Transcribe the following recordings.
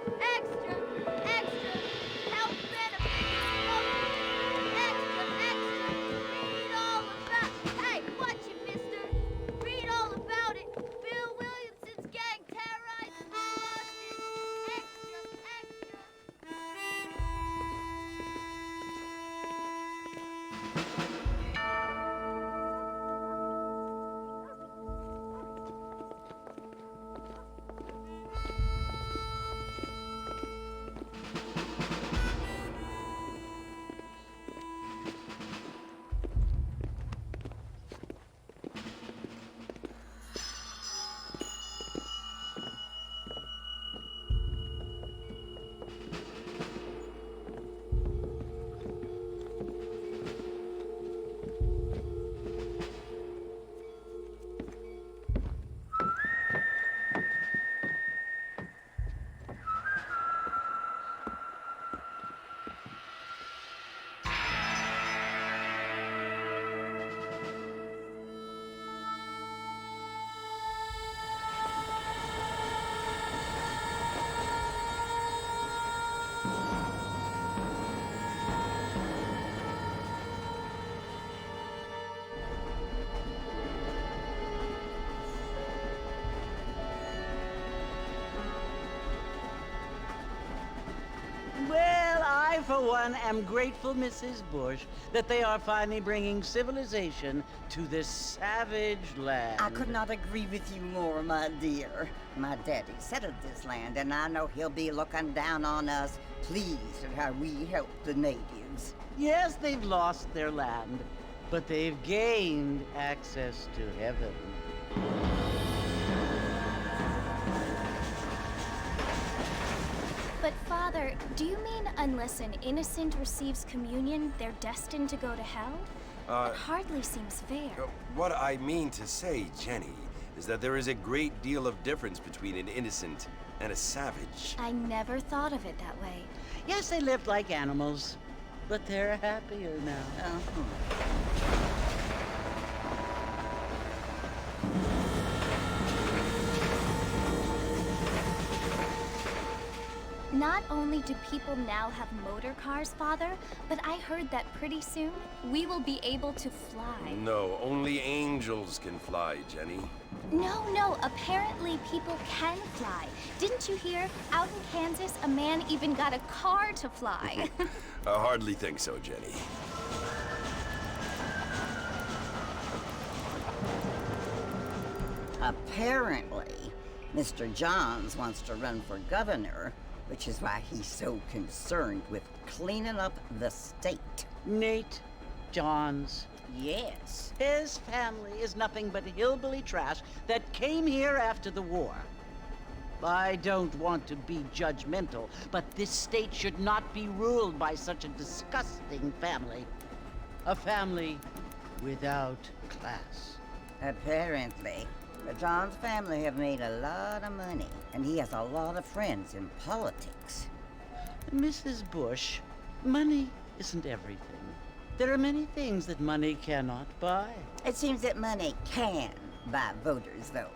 Extra, extra, health benefits, extra, extra, read all about. Hey, watch it, mister. Read all about it. Bill Williamson's gang terrorized Boston. Extra, extra. Well, I, for one, am grateful, Mrs. Bush, that they are finally bringing civilization to this savage land. I could not agree with you more, my dear. My daddy settled this land, and I know he'll be looking down on us, pleased at how we help the natives. Yes, they've lost their land, but they've gained access to heaven. But Father, do you mean unless an innocent receives communion, they're destined to go to hell? It hardly seems fair. What I mean to say, Jenny, is that there is a great deal of difference between an innocent and a savage. I never thought of it that way. Yes, they lived like animals, but they're happier now. Not only do people now have motor cars, Father, but I heard that pretty soon we will be able to fly. No, only angels can fly, Jenny. No, apparently people can fly. Didn't you hear? Out in Kansas, a man even got a car to fly. I hardly think so, Jenny. Apparently, Mr. Johns wants to run for governor, which is why he's so concerned with cleaning up the state. Nate Johns. Yes. His family is nothing but hillbilly trash that came here after the war. I don't want to be judgmental, but this state should not be ruled by such a disgusting family. A family without class. Apparently. The Johns family have made a lot of money, and he has a lot of friends in politics. Mrs. Bush, money isn't everything. There are many things that money cannot buy. It seems that money can buy voters, though.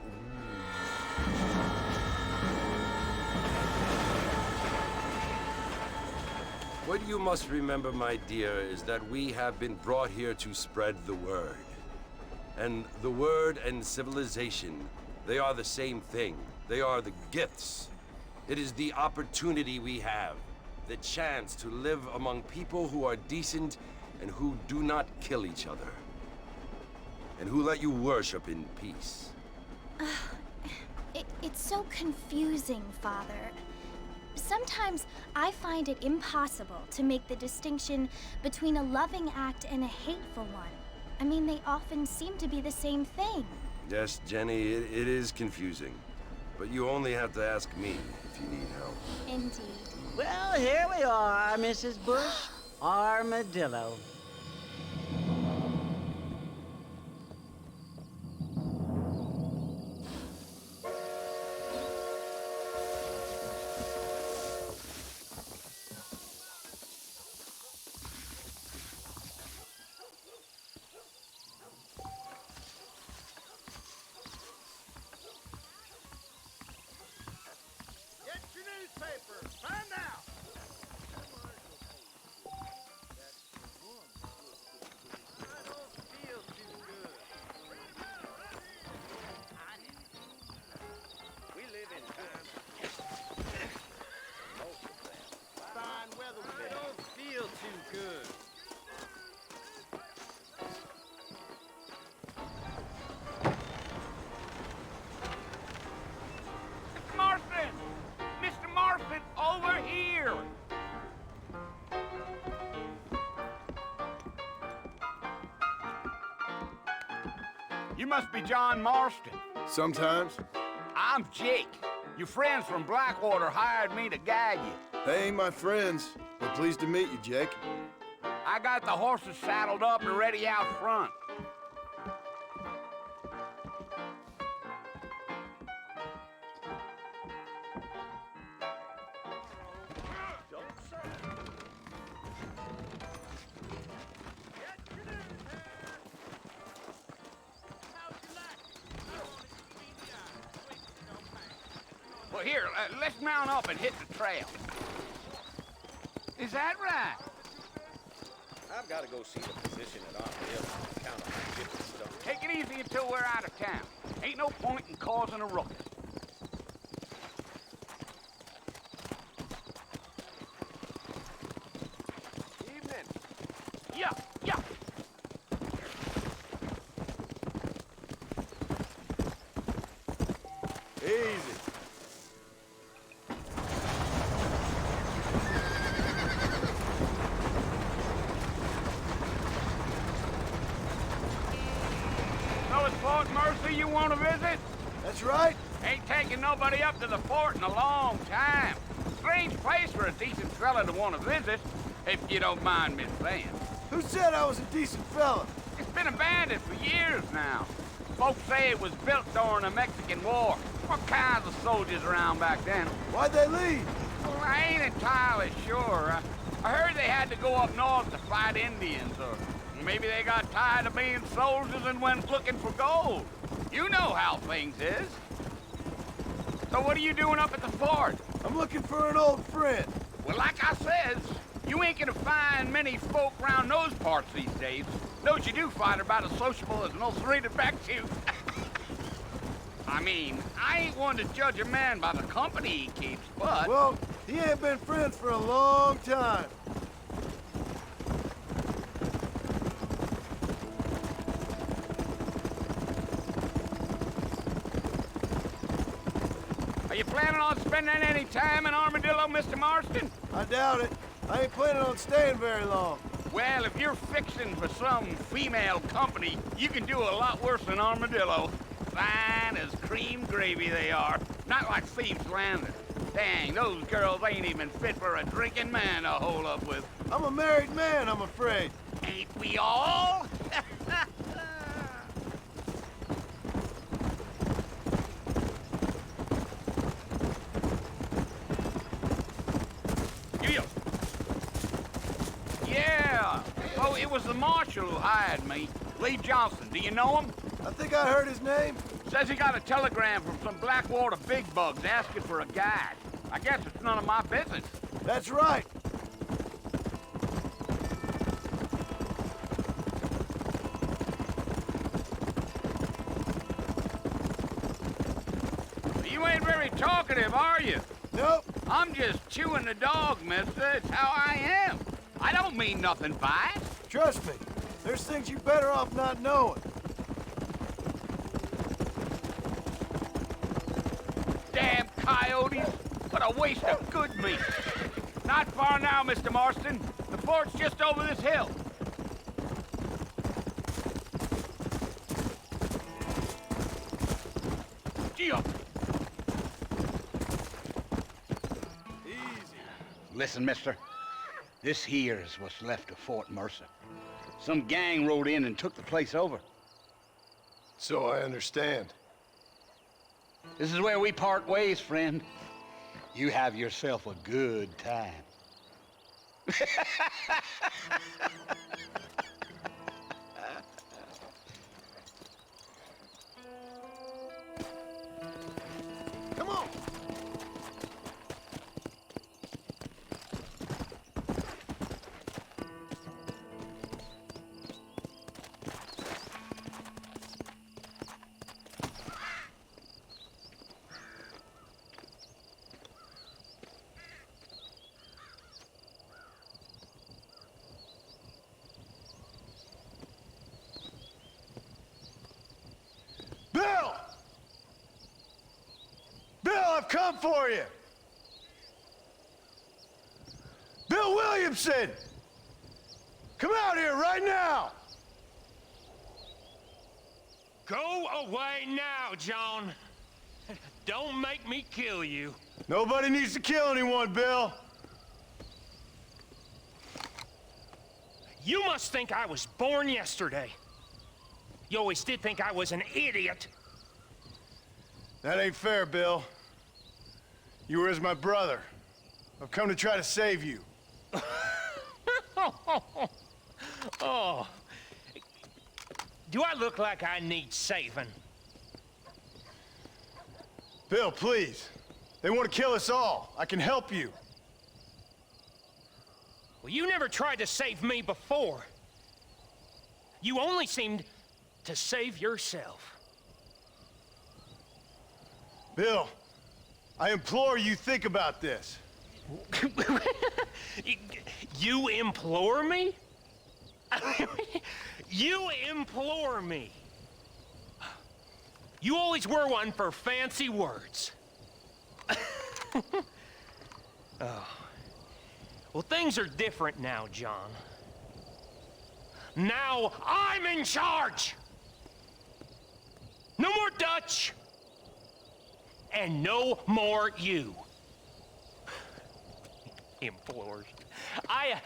What you must remember, my dear, is that we have been brought here to spread the word. And the word and civilization, they are the same thing. They are the gifts. It is the opportunity we have, the chance to live among people who are decent and who do not kill each other, and who let you worship in peace. It's so confusing, Father. Sometimes I find it impossible to make the distinction between a loving act and a hateful one. I mean, they often seem to be the same thing. Yes, Jenny, it is confusing. But you only have to ask me if you need help. Indeed. Well, here we are, Mrs. Bush. Armadillo. Get your newspaper. must be John Marston. Sometimes. I'm Jake. Your friends from Blackwater hired me to guide you. They ain't my friends. But pleased to meet you, Jake. I got the horses saddled up and ready out front. Well, here, let's mount up and hit the trail. Is that right? I've got to go see the physician at Armadillo on account of my shipping stuff. Take it easy until we're out of town. Ain't no point in causing a ruckus. Evening. Yeah, yeah. Easy. So it's Fort Mercy you want to visit? That's right. Ain't taking nobody up to the fort in a long time. Strange place for a decent fella to want to visit, if you don't mind me saying. Who said I was a decent fella? It's been abandoned for years now. Folks say it was built during the Mexican War. What kinds of soldiers around back then? Why'd they leave? Well, I ain't entirely sure. I heard they had to go up north to fight Indians, or maybe they got tired of being soldiers and went looking for gold. You know how things is. So what are you doing up at the fort? I'm looking for an old friend. Well, like I says, you ain't gonna find many folk around those parts these days. Those you do find are about as sociable as an ulcerated back tooth. I mean, I ain't one to judge a man by the company he keeps, but... Well, he ain't been friends for a long time. Are you planning on spending any time in Armadillo, Mr. Marston? I doubt it. I ain't planning on staying very long. Well, if you're fixing for some female company, you can do a lot worse than Armadillo. Fine as cream gravy they are. Not like Thieves Landing. Dang, those girls ain't even fit for a drinking man to hole up with. I'm a married man, I'm afraid. Ain't we all? Yeah. Oh, it was the marshal who hired me. Lee Johnson. Do you know him? I think I heard his name. Says he got a telegram from some Blackwater big bugs asking for a guide. I guess it's none of my business. That's right. You ain't very talkative, are you? Nope. I'm just chewing the dog, mister. It's how I am. I don't mean nothing by it. Trust me. There's things you better off not knowing. Damn coyotes. What a waste of good meat. Not far now, Mr. Marston. The fort's just over this hill. Gee up. Easy. Listen, mister. This here is what's left of Fort Mercer. Some gang rode in and took the place over. So I understand. This is where we part ways, friend. You have yourself a good time. Come on. Bill! Bill, I've come for you! Bill Williamson! Come out here right now! Go away now, John. Don't make me kill you. Nobody needs to kill anyone, Bill. You must think I was born yesterday. You always did think I was an idiot. That ain't fair, Bill. You were as my brother. I've come to try to save you. Oh. Do I look like I need saving? Bill, please. They want to kill us all. I can help you. Well, you never tried to save me before. You only seemed to save yourself. Bill, I implore you think about this. You implore me? You implore me. You always were one for fancy words. Oh. Well, things are different now, John. Now I'm in charge! No more Dutch! And no more you. Implores. I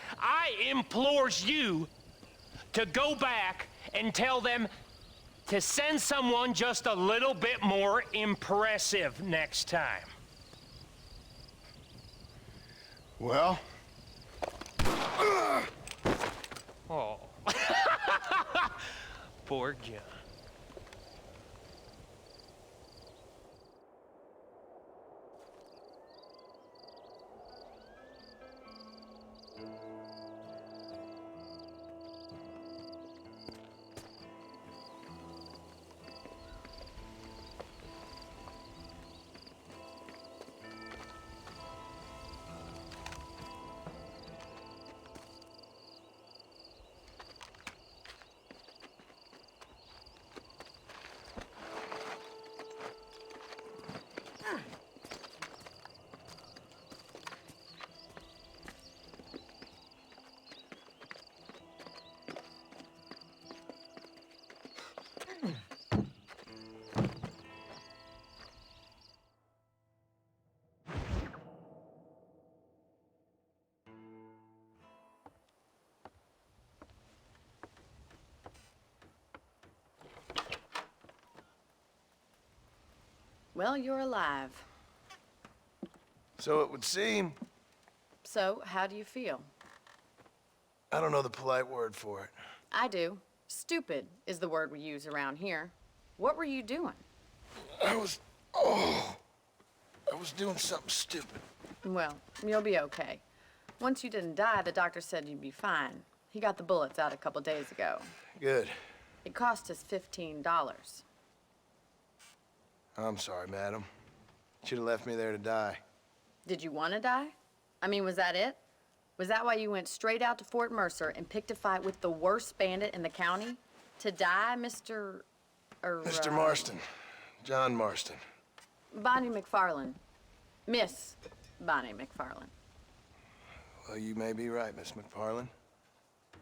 implores you to go back and tell them to send someone just a little bit more impressive next time. Well? Oh. Poor John. Well, you're alive. So it would seem. So, how do you feel? I don't know the polite word for it. I do. Stupid is the word we use around here. What were you doing? I was doing something stupid. Well, you'll be okay. Once you didn't die, the doctor said you'd be fine. He got the bullets out a couple days ago. Good. It cost us $15. I'm sorry, madam. Should have left me there to die. Did you want to die? I mean, was that it? Was that why you went straight out to Fort Mercer and picked a fight with the worst bandit in the county? To die, Mr. Mr. Marston. John Marston. Bonnie McFarland. Miss Bonnie McFarland. Well, you may be right, Miss McFarland.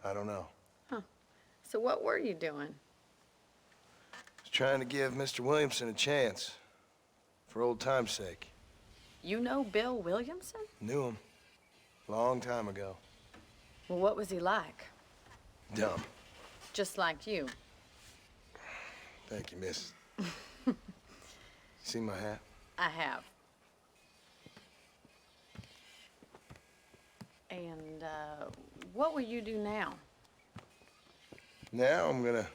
I don't know. Huh. So what were you doing? I was trying to give Mr. Williamson a chance. For old time's sake. You know Bill Williamson? Knew him. Long time ago. Well, what was he like? Dumb. Just like you. Thank you, miss. See my hat? I have. And, what will you do now? Now I'm gonna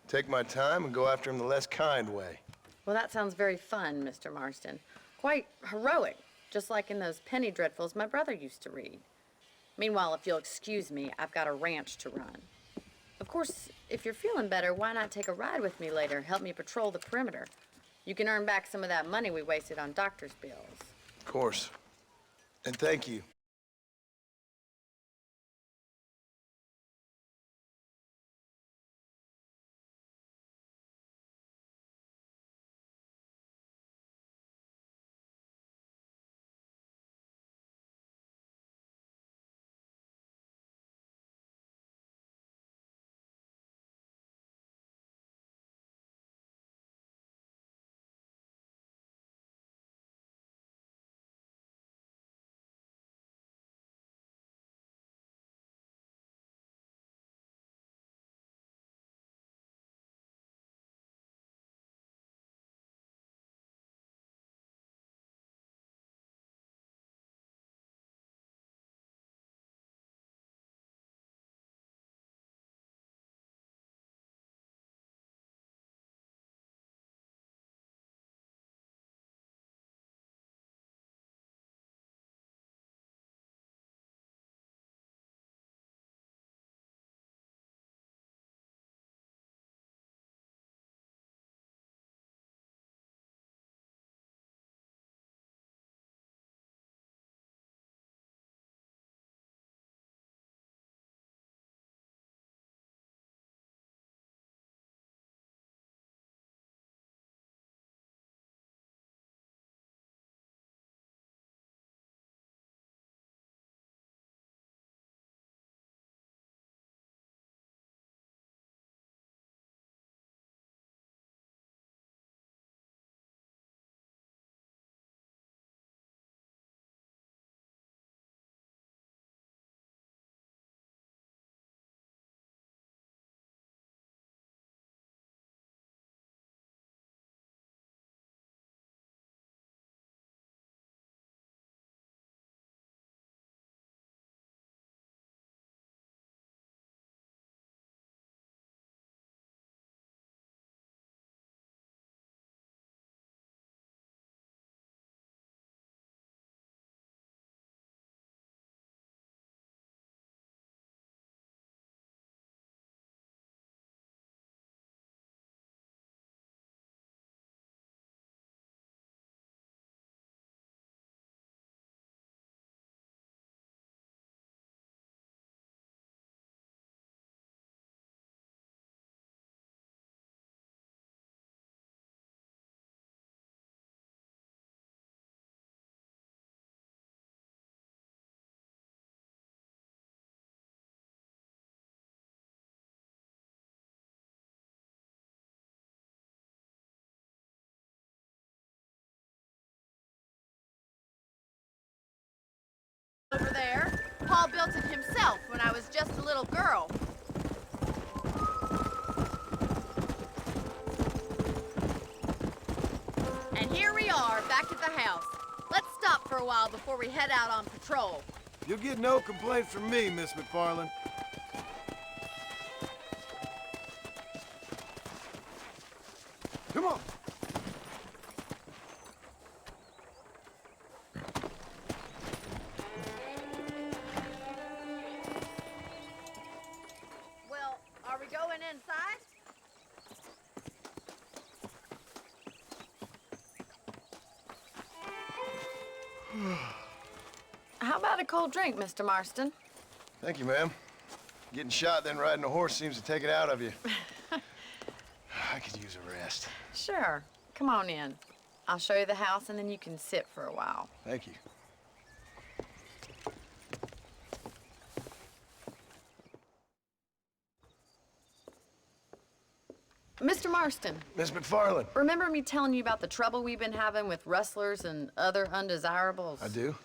take my time and go after him the less kind way. Well, that sounds very fun, Mr. Marston. Quite heroic, just like in those penny dreadfuls my brother used to read. Meanwhile, if you'll excuse me, I've got a ranch to run. Of course, if you're feeling better, why not take a ride with me later? Help me patrol the perimeter. You can earn back some of that money we wasted on doctor's bills. Of course. And thank you. built it himself when I was just a little girl. And here we are, back at the house. Let's stop for a while before we head out on patrol. You'll get no complaints from me, Miss McFarland. Come on. Well, are we going inside? How about a cold drink, Mr. Marston? Thank you, ma'am. Getting shot, then riding a horse seems to take it out of you. I could use a rest. Sure. Come on in. I'll show you the house, and then you can sit for a while. Thank you. Mr. Marston, Miss McFarland. remember me telling you about the trouble we've been having with rustlers and other undesirables? I do?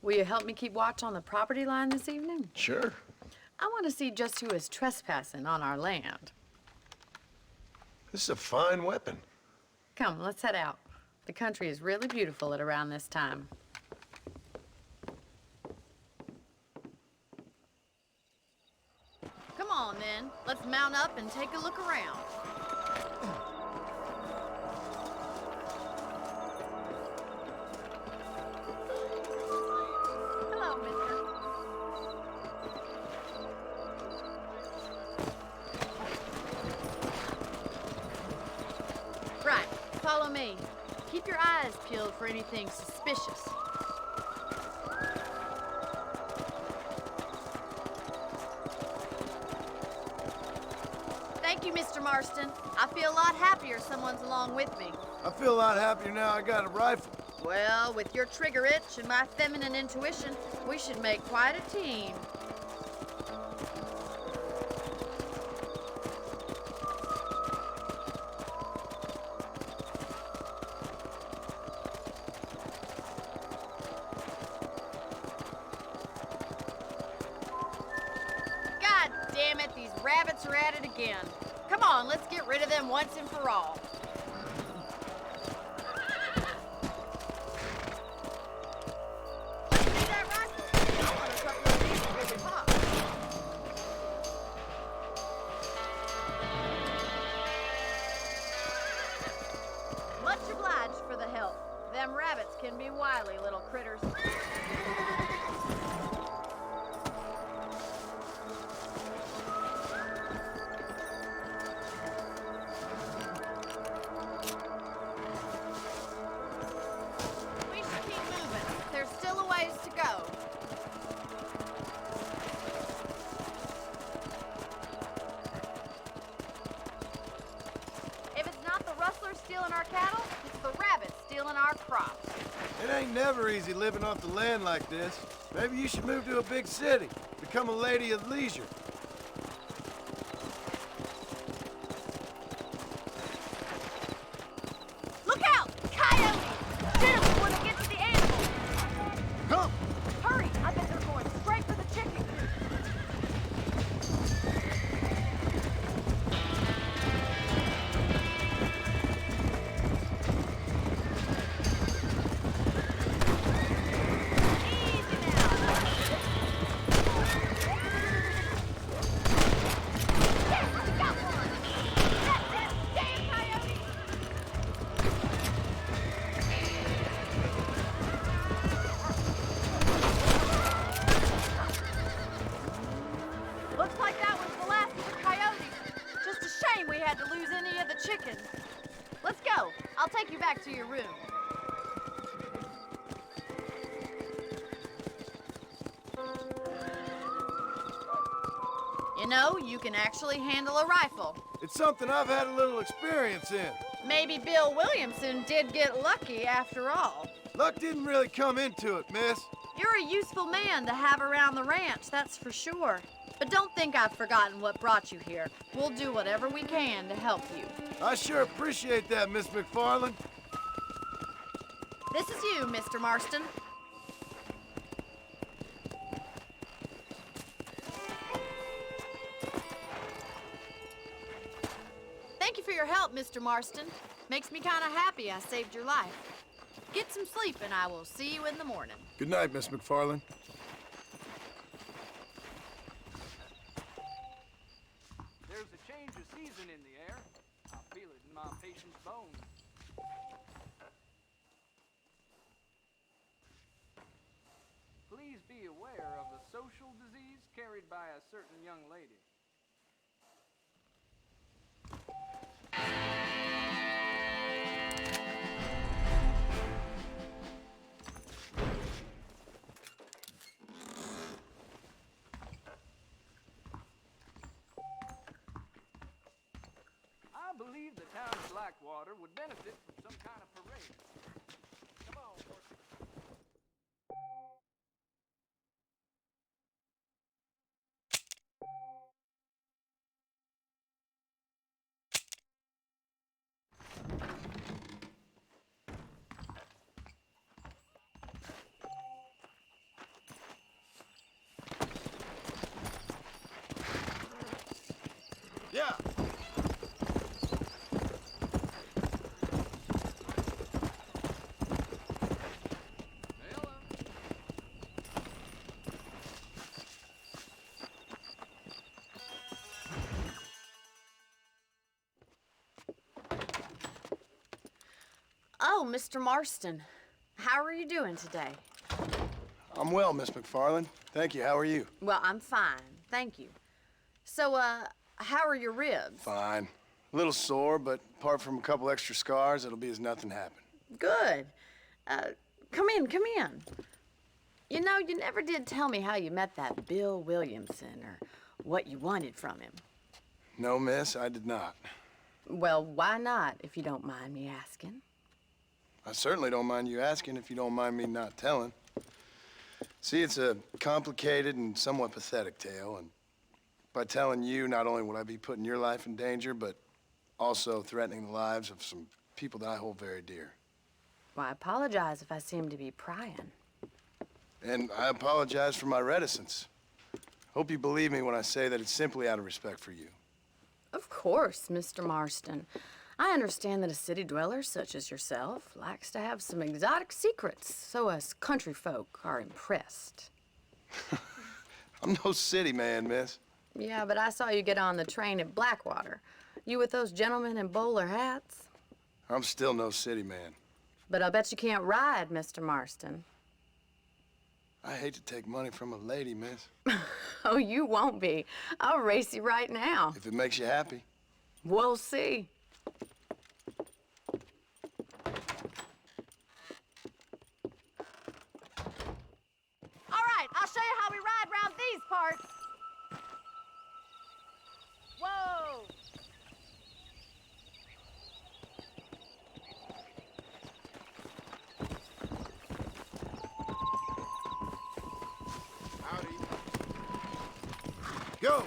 Will you help me keep watch on the property line this evening? Sure. I want to see just who is trespassing on our land. This is a fine weapon. Come, let's head out. The country is really beautiful at around this time. Come on, then. Let's mount up and take a look around. Hello, mister. Right, follow me. Keep your eyes peeled for anything suspicious. Thank you, Mr. Marston. I feel a lot happier someone's along with me. I feel a lot happier now I got a rifle. Well, with your trigger itch and my feminine intuition, we should make quite a team. God damn it, these rabbits are at it again. Come on, let's get rid of them once and for all. Let's see that rifle. I want a couple of these for the pop. Much obliged for the help. Them rabbits can be wily little critters. We should keep moving. There's still a ways to go. If it's not the rustlers stealing our cattle, it's the rabbits stealing our crops. It ain't never easy living off the land like this. Maybe you should move to a big city. Become a lady of leisure. Look out! Coyote! Get him before they get to the animals! Come! Hurry! I bet they're going straight for the chicken. Easy now. Yes, we got one! That's it! Damn coyote! Looks like that was the last of the coyotes. Just a shame we had to lose any of the chickens. Let's go. I'll take you back to your room. You know, you can actually handle a rifle. It's something I've had a little experience in. Maybe Bill Williamson did get lucky after all. Luck didn't really come into it, miss. You're a useful man to have around the ranch, that's for sure. But don't think I've forgotten what brought you here. We'll do whatever we can to help you. I sure appreciate that, Miss McFarland. This is you, Mr. Marston. for your help, Mr. Marston. Makes me kind of happy I saved your life. Get some sleep, and I will see you in the morning. Good night, Miss McFarland. There's a change of season in the air. I feel it in my patient's bones. Please be aware of a social disease carried by a certain young lady. I believe the town of Blackwater would benefit from some kind of parade. Come on, horses. Yeah. Oh, Mr. Marston, how are you doing today? I'm well, Miss McFarland. Thank you. How are you? Well, I'm fine, thank you. So, how are your ribs? Fine. A little sore, but apart from a couple extra scars, it'll be as nothing happened. Good. Come in, come in. You know, you never did tell me how you met that Bill Williamson or what you wanted from him. No, miss, I did not. Well, why not, if you don't mind me asking? I certainly don't mind you asking if you don't mind me not telling. See, it's a complicated and somewhat pathetic tale, and by telling you, not only would I be putting your life in danger, but also threatening the lives of some people that I hold very dear. Well, I apologize if I seem to be prying. And I apologize for my reticence. Hope you believe me when I say that it's simply out of respect for you. Of course, Mr. Marston. I understand that a city dweller such as yourself likes to have some exotic secrets, so us country folk are impressed. I'm no city man, miss. Yeah, but I saw you get on the train at Blackwater. You with those gentlemen in bowler hats? I'm still no city man. But I bet you can't ride, Mr. Marston. I hate to take money from a lady, miss. Oh, you won't be. I'll race you right now. If it makes you happy. We'll see. All right, I'll show you how we ride round these parts. Whoa! Howdy. Go!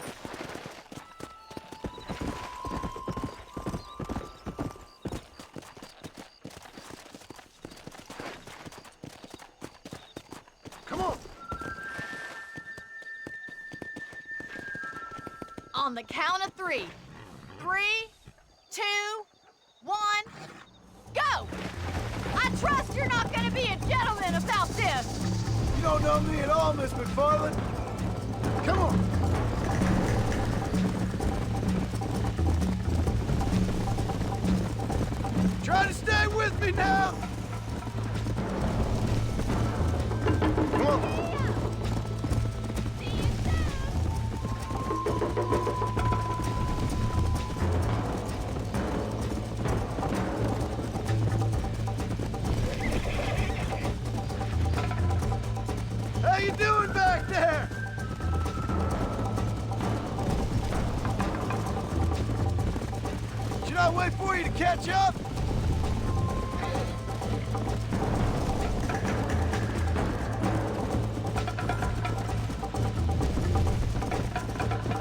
Come on! On the count of 3. 3, 2, 1, go! I trust you're not gonna be a gentleman about this. You don't know me at all, Miss McFarland. Come on! Try to stay with me now! Come on! See you soon. How you doing back there? Should I wait for you to catch up?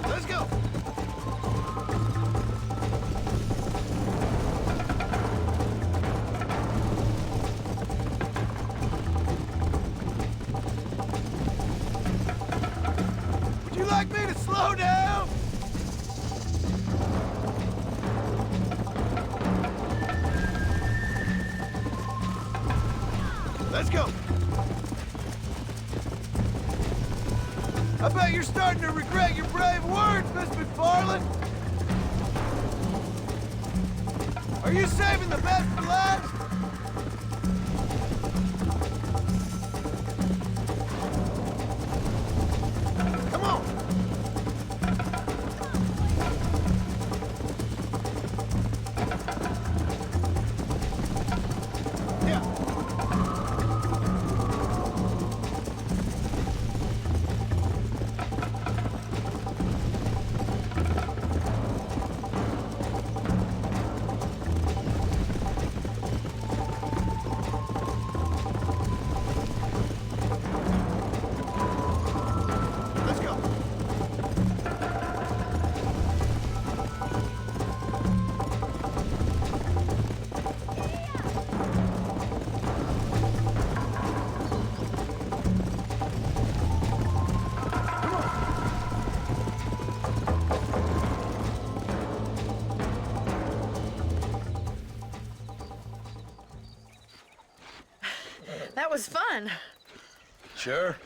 Let's go. Would you like me to slow down? Let's go. I bet you're starting to regret your brave words, Miss McFarland. Are you saving the best for last? Come on. Yeah. Let's go. That was fun. Sure.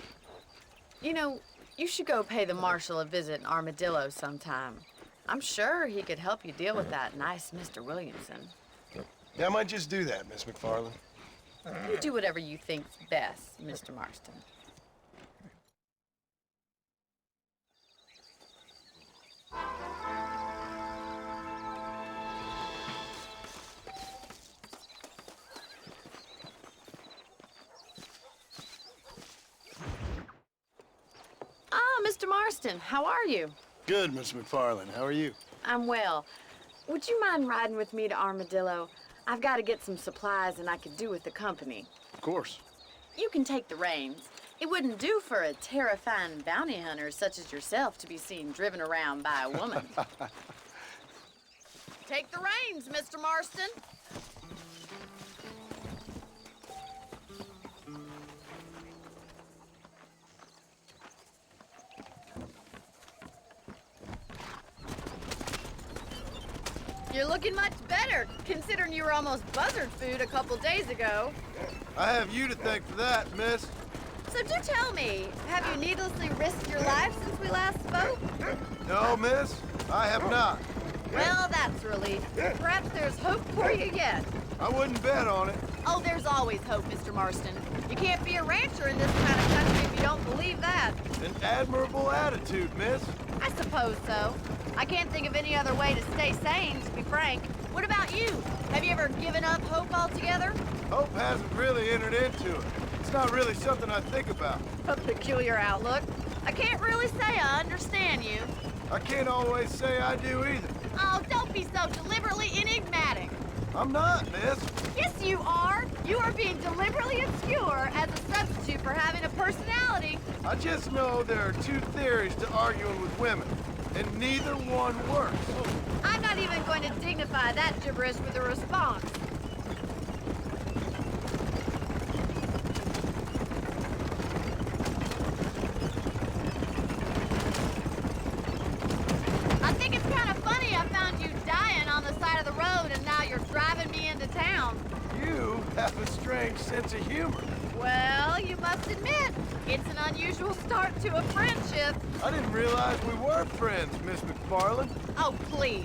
You know, you should go pay the marshal a visit in Armadillo sometime. I'm sure he could help you deal with that nice Mr. Williamson. Yeah, I might just do that, Miss McFarland. You do whatever you think's best, Mr. Marston. Ah, Mr. Marston, how are you? Good, Miss McFarland. How are you? I'm well. Would you mind riding with me to Armadillo? I've got to get some supplies and I could do with the company. Of course. You can take the reins. It wouldn't do for a terrifying bounty hunter such as yourself to be seen driven around by a woman. Take the reins, Mr. Marston. You're looking much better, considering you were almost buzzard food a couple days ago. I have you to thank for that, miss. So do tell me, have you needlessly risked your life since we last spoke? No, miss, I have not. Well, that's a relief. Perhaps there's hope for you yet. I wouldn't bet on it. Oh, there's always hope, Mr. Marston. You can't be a rancher in this kind of country if you don't believe that. An admirable attitude, miss. I suppose so. I can't think of any other way to stay sane, to be frank. What about you? Have you ever given up hope altogether? Hope hasn't really entered into it. It's not really something I think about. A peculiar outlook. I can't really say I understand you. I can't always say I do either. Oh, don't be so deliberately enigmatic. I'm not, miss. Yes, you are. You are being deliberately obscure as a substitute for having a personality. I just know there are two theories to arguing with women, and neither one works. I'm not even going to dignify that gibberish with a response. I think it's kind of funny I found you dying on the side of the road and now you're driving me into town. You have a strange sense of humor. Well, you must admit, it's an unusual start to a friendship. I didn't realize we were friends, Miss McFarland. Oh, please.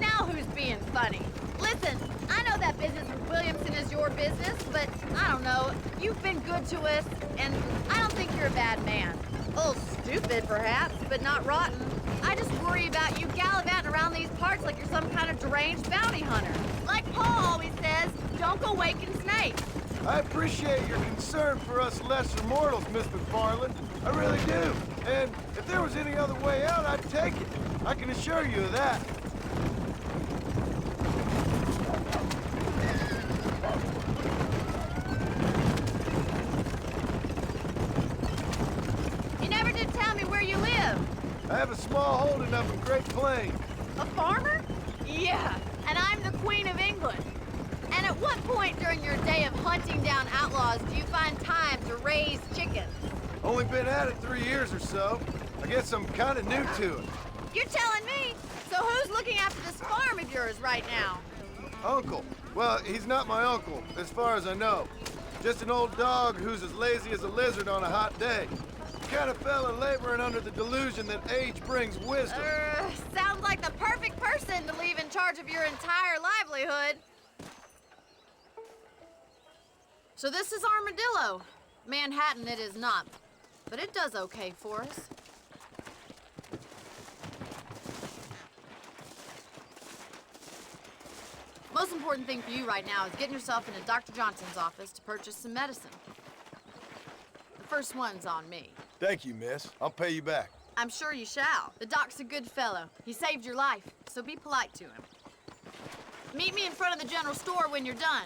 Now who's being funny? Listen, I know that business with Williamson is your business, but I don't know. You've been good to us, and I don't think you're a bad man. A little stupid, perhaps, but not rotten. I just worry about you gallivanting around these parts like you're some kind of deranged bounty hunter. Like Paul always says, don't go waking snakes. I appreciate your concern for us lesser mortals, Miss McFarland. I really do. And if there was any other way out, I'd take it. I can assure you of that. You never did tell me where you live. I have a small holding up in Great Plains. A farmer? Yeah, and I'm the Queen of England. And at what point during your day of hunting down outlaws do you find time to raise chickens? Only been at it 3 years or so. I guess I'm kind of new to it. You're telling me? So who's looking after this farm of yours right now? Uncle. Well, he's not my uncle, as far as I know. Just an old dog who's as lazy as a lizard on a hot day. The kind of fella laboring under the delusion that age brings wisdom. Sounds like the perfect person to leave in charge of your entire livelihood. So this is Armadillo. Manhattan it is not, but it does okay for us. Most important thing for you right now is getting yourself into Dr. Johnson's office to purchase some medicine. The first one's on me. Thank you, miss. I'll pay you back. I'm sure you shall. The doc's a good fellow. He saved your life, so be polite to him. Meet me in front of the general store when you're done.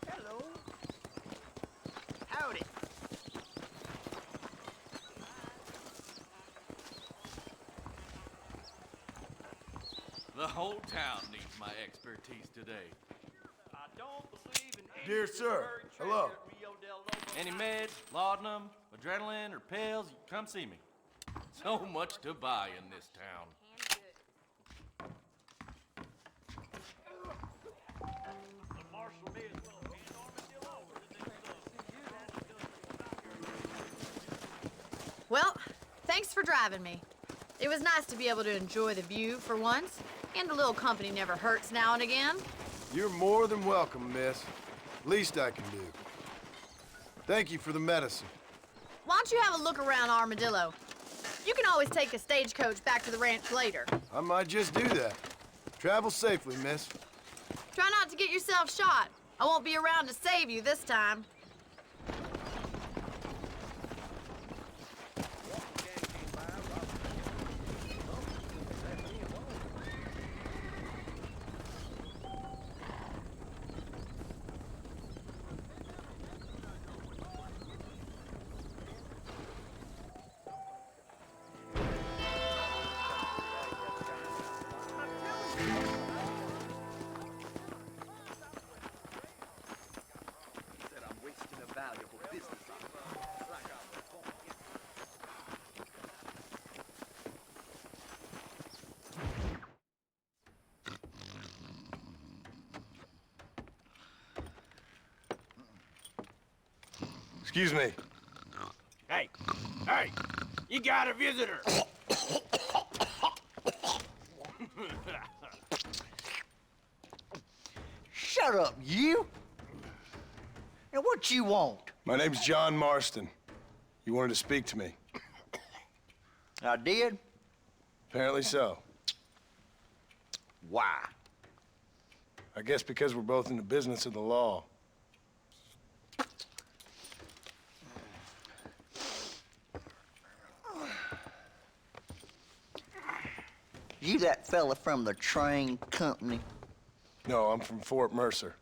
Hello. Howdy. The whole town needs my expertise today. I don't believe in any Dear sir, hello. Any meds, laudanum, adrenaline, or pills, come see me. So much to buy in this town. Well, thanks for driving me. It was nice to be able to enjoy the view for once, and a little company never hurts now and again. You're more than welcome, miss. Least I can do. Thank you for the medicine. Why don't you have a look around Armadillo? You can always take a stagecoach back to the ranch later. I might just do that. Travel safely, miss. Try not to get yourself shot. I won't be around to save you this time. Excuse me. Hey, you got a visitor. Shut up, you! Now what you want? My name's John Marston. You wanted to speak to me. I did? Apparently so. Why? I guess because we're both in the business of the law. You that fella from the train company? No, I'm from Fort Mercer.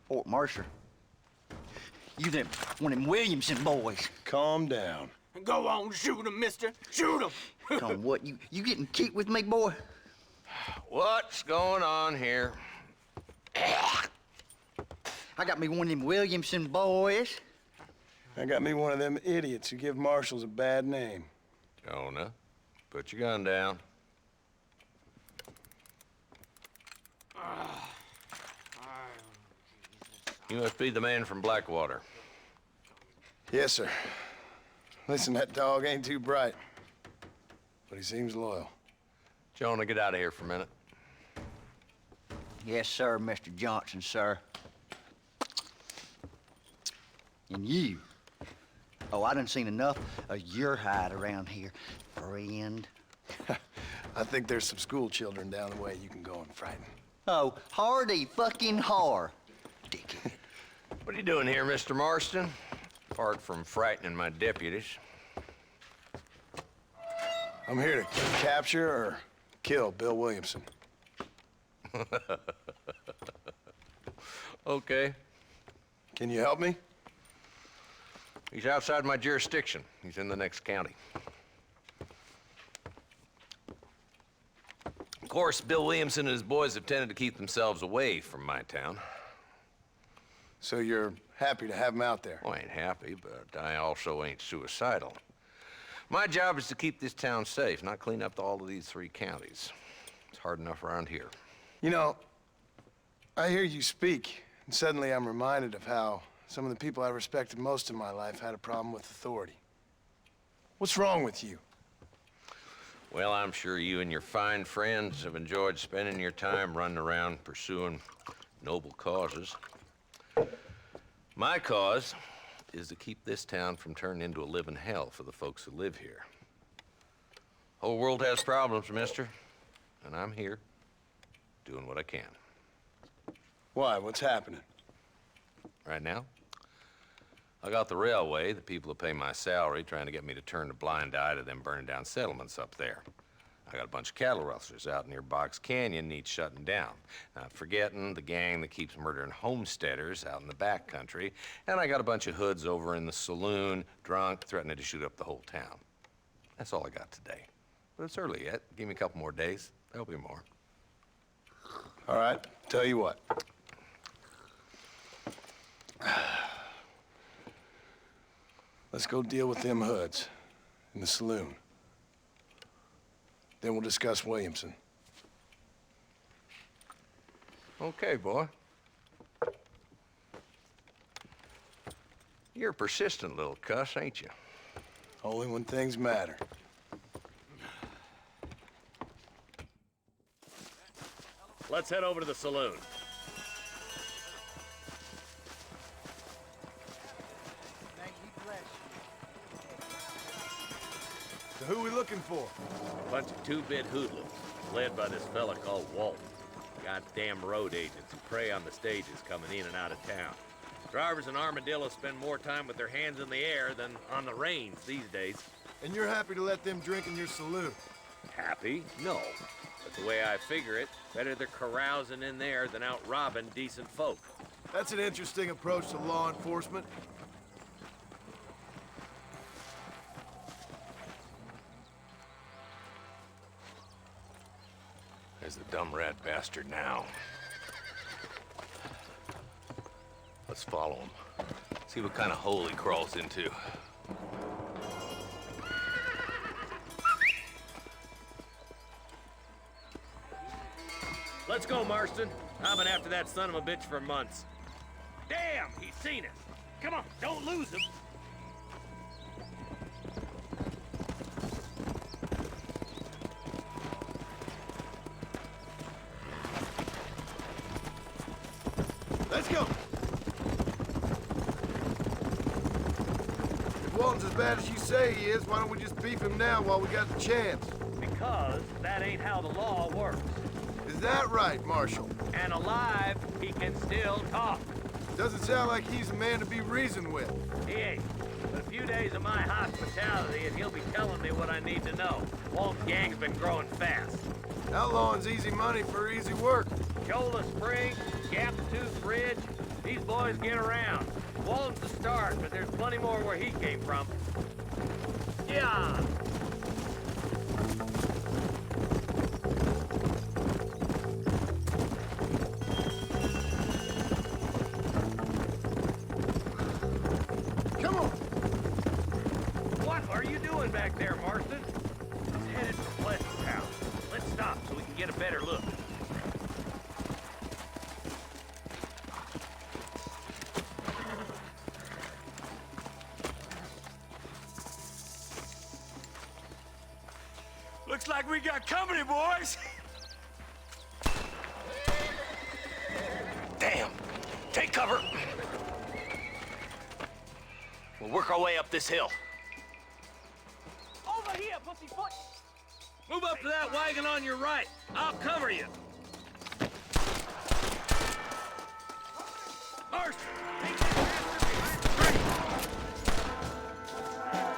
Fort Mercer? You them, one of them Williamson boys. Calm down. Go on, shoot him, mister. Shoot him. Come on, what, you getting kicked with me, boy? What's going on here? I got me one of them Williamson boys. I got me one of them idiots who give marshals a bad name. Jonah, put your gun down. You must be the man from Blackwater. Yes, sir. Listen, that dog ain't too bright, but he seems loyal. Jonah, get out of here for a minute. Yes, sir, Mr. Johnson, sir. And you. Oh, I done seen enough of your hide around here, friend. I think there's some school children down the way you can go and frighten. Oh, hardy fucking har. Dickhead. What are you doing here, Mr. Marston? Apart from frightening my deputies. I'm here to capture or kill Bill Williamson. Okay. Can you help me? He's outside my jurisdiction. He's in the next county. Of course, Bill Williamson and his boys have tended to keep themselves away from my town. So you're happy to have him out there? Well, I ain't happy, but I also ain't suicidal. My job is to keep this town safe, not clean up all of these 3 counties. It's hard enough around here. You know, I hear you speak, and suddenly I'm reminded of how some of the people I respected most in my life had a problem with authority. What's wrong with you? Well, I'm sure you and your fine friends have enjoyed spending your time running around pursuing noble causes. My cause is to keep this town from turning into a living hell for the folks who live here. Whole world has problems, mister, and I'm here doing what I can. Why? What's happening? Right now, I got the railway, the people who pay my salary, trying to get me to turn a blind eye to them burning down settlements up there. I got a bunch of cattle rustlers out near Box Canyon needs shutting down. Not forgetting the gang that keeps murdering homesteaders out in the back country. And I got a bunch of hoods over in the saloon, drunk, threatening to shoot up the whole town. That's all I got today. But it's early yet. Give me a couple more days. There'll be more. All right, tell you what. Let's go deal with them hoods in the saloon. Then we'll discuss Williamson. Okay, boy. You're a persistent little cuss, ain't you? Only when things matter. Let's head over to the saloon. So who we looking for? A bunch of two-bit hoodlums, led by this fella called Walton. Goddamn road agents who prey on the stages coming in and out of town. Drivers in Armadillo spend more time with their hands in the air than on the reins these days. And you're happy to let them drink in your saloon? Happy? No. But the way I figure it, better they're carousing in there than out robbing decent folk. That's an interesting approach to law enforcement. There's the dumb rat bastard now. Let's follow him. See what kind of hole he crawls into. Let's go, Marston. I've been after that son of a bitch for months. Damn, he's seen us. Come on, don't lose him. Let's go! If Walton's as bad as you say he is, why don't we just beef him now while we got the chance? Because that ain't how the law works. Is that right, Marshal? And alive, he can still talk. Doesn't sound like he's a man to be reasoned with. He ain't. But a few days of my hospitality and he'll be telling me what I need to know. Walt's gang's been growing fast. Outlawing's easy money for easy work. Shola Springs, Gap Tooth Ridge, these boys get around. Walton's the start, but there's plenty more where he came from. Yeah! Come on! What are you doing back there, Marston? He's headed for Pleasant Town. Let's stop so we can get a better look. Looks like we got company, boys. Damn! Take cover! We'll work our way up this hill. Over here, pussyfoot. Move up to that wagon on your right. I'll cover you. Marston!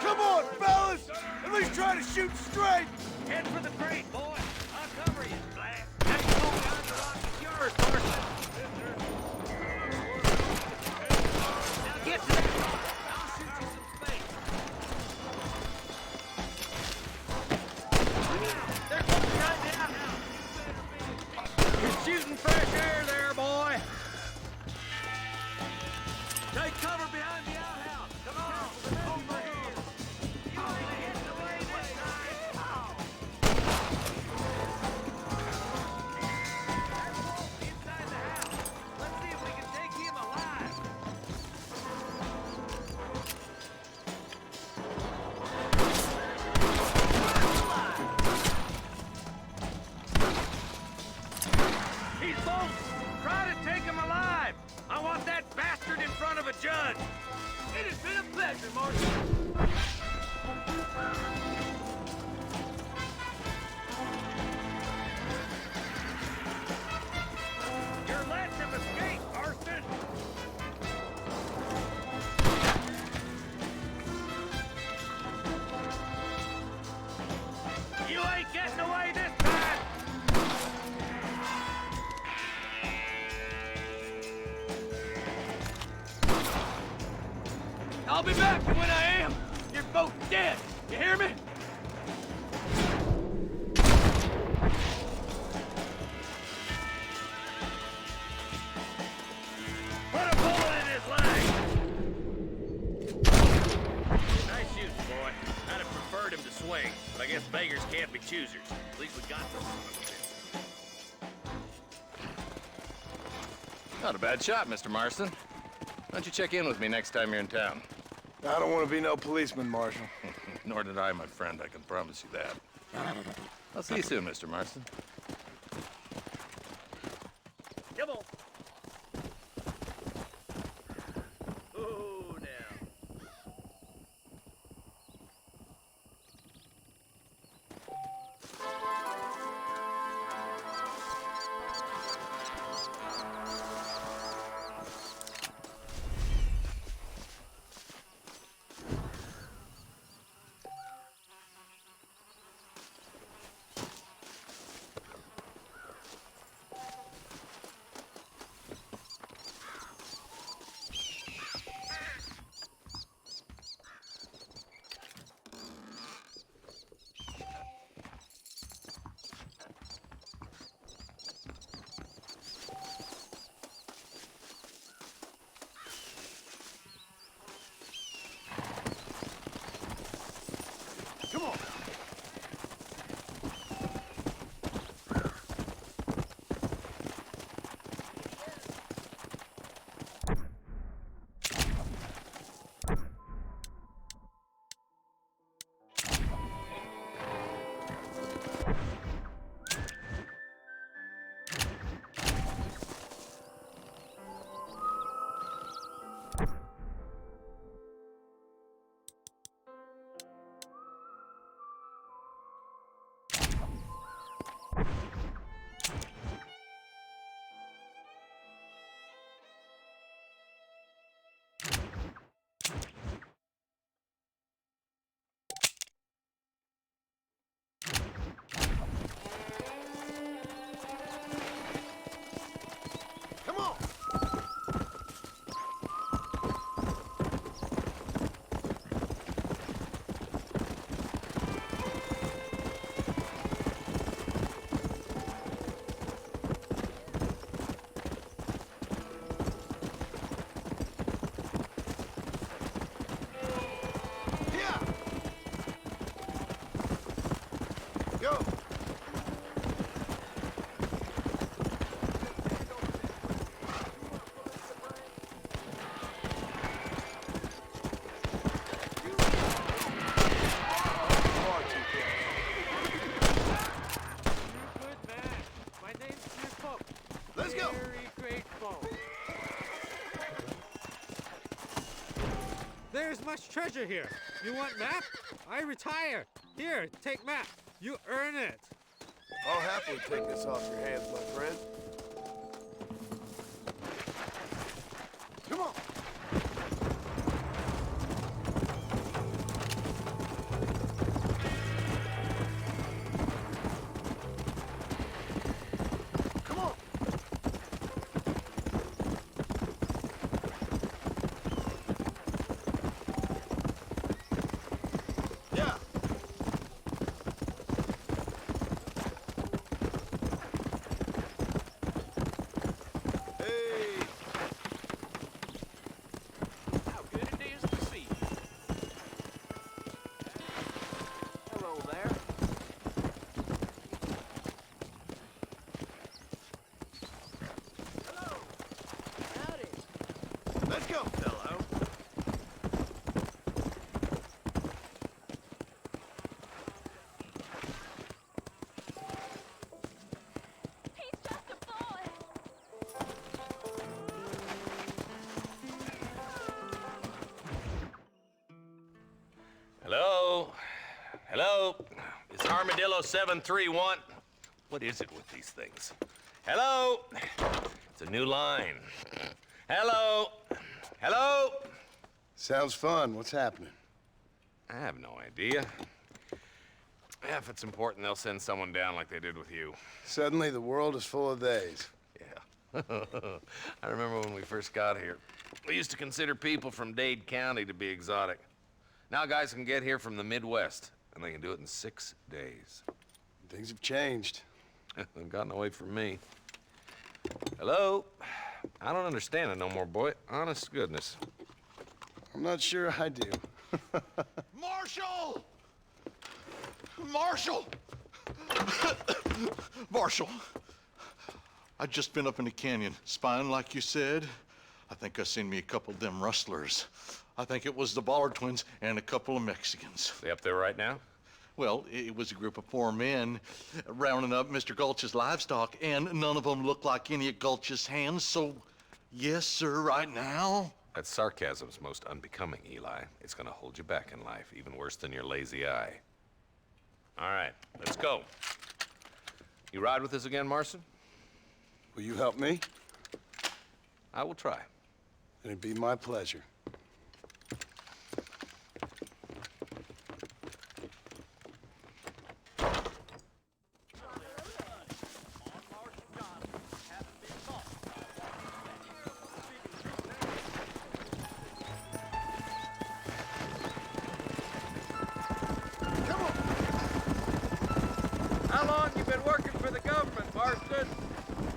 Come on, fellas! At least try to shoot straight! Head for the crate, boy. I'll cover you. That's going down the rock is yours, Marston. Now get to that rock. I'll shoot you some space. They're coming right down now. You're shooting fresh air there, boy. Take cover behind the outhouse. Come on. Over here. You ain't hit the way this time. Judge. It has been a pleasure, Marshal. Your last have escaped, Marston. You ain't getting away this time! I'll be back, and when I am, you're both dead. You hear me? Put a bullet in his leg! Nice use, boy. I'd have preferred him to swing, but I guess beggars can't be choosers. At least we got the son of a bitch. Not a bad shot, Mr. Marston. Why don't you check in with me next time you're in town? I don't want to be no policeman, Marshal. Nor did I, my friend. I can promise you that. I'll see you soon, Mr. Marston. Come on. Oh, now. Come on. Let's go. Very grateful. There's much treasure here. You want map? I retire. Here, take map. You earn it. I'll happily take this off your hands, my friend. Come on. Hello? Hello? It's Armadillo 731. What is it with these things? Hello? It's a new line. Hello? Hello? Sounds fun. What's happening? I have no idea. Yeah, if it's important, they'll send someone down like they did with you. Suddenly, the world is full of theys. Yeah. I remember when we first got here. We used to consider people from Dade County to be exotic. Now guys can get here from the Midwest, and they can do it in 6 days. Things have changed. They've gotten away from me. Hello? I don't understand it no more, boy. Honest to goodness. I'm not sure I do. Marshall! Marshall! Marshall, I'd just been up in the canyon, spying like you said. I think I seen me a couple of them rustlers. I think it was the Ballard twins and a couple of Mexicans. They up there right now? Well, it was a group of 4 men rounding up Mr. Gulch's livestock, and none of them looked like any of Gulch's hands, so yes, sir, right now. That sarcasm's most unbecoming, Eli. It's gonna hold you back in life, even worse than your lazy eye. All right, let's go. You ride with us again, Marston? Will you help me? I will try. It'd be my pleasure. How long you been working for the government, Marston?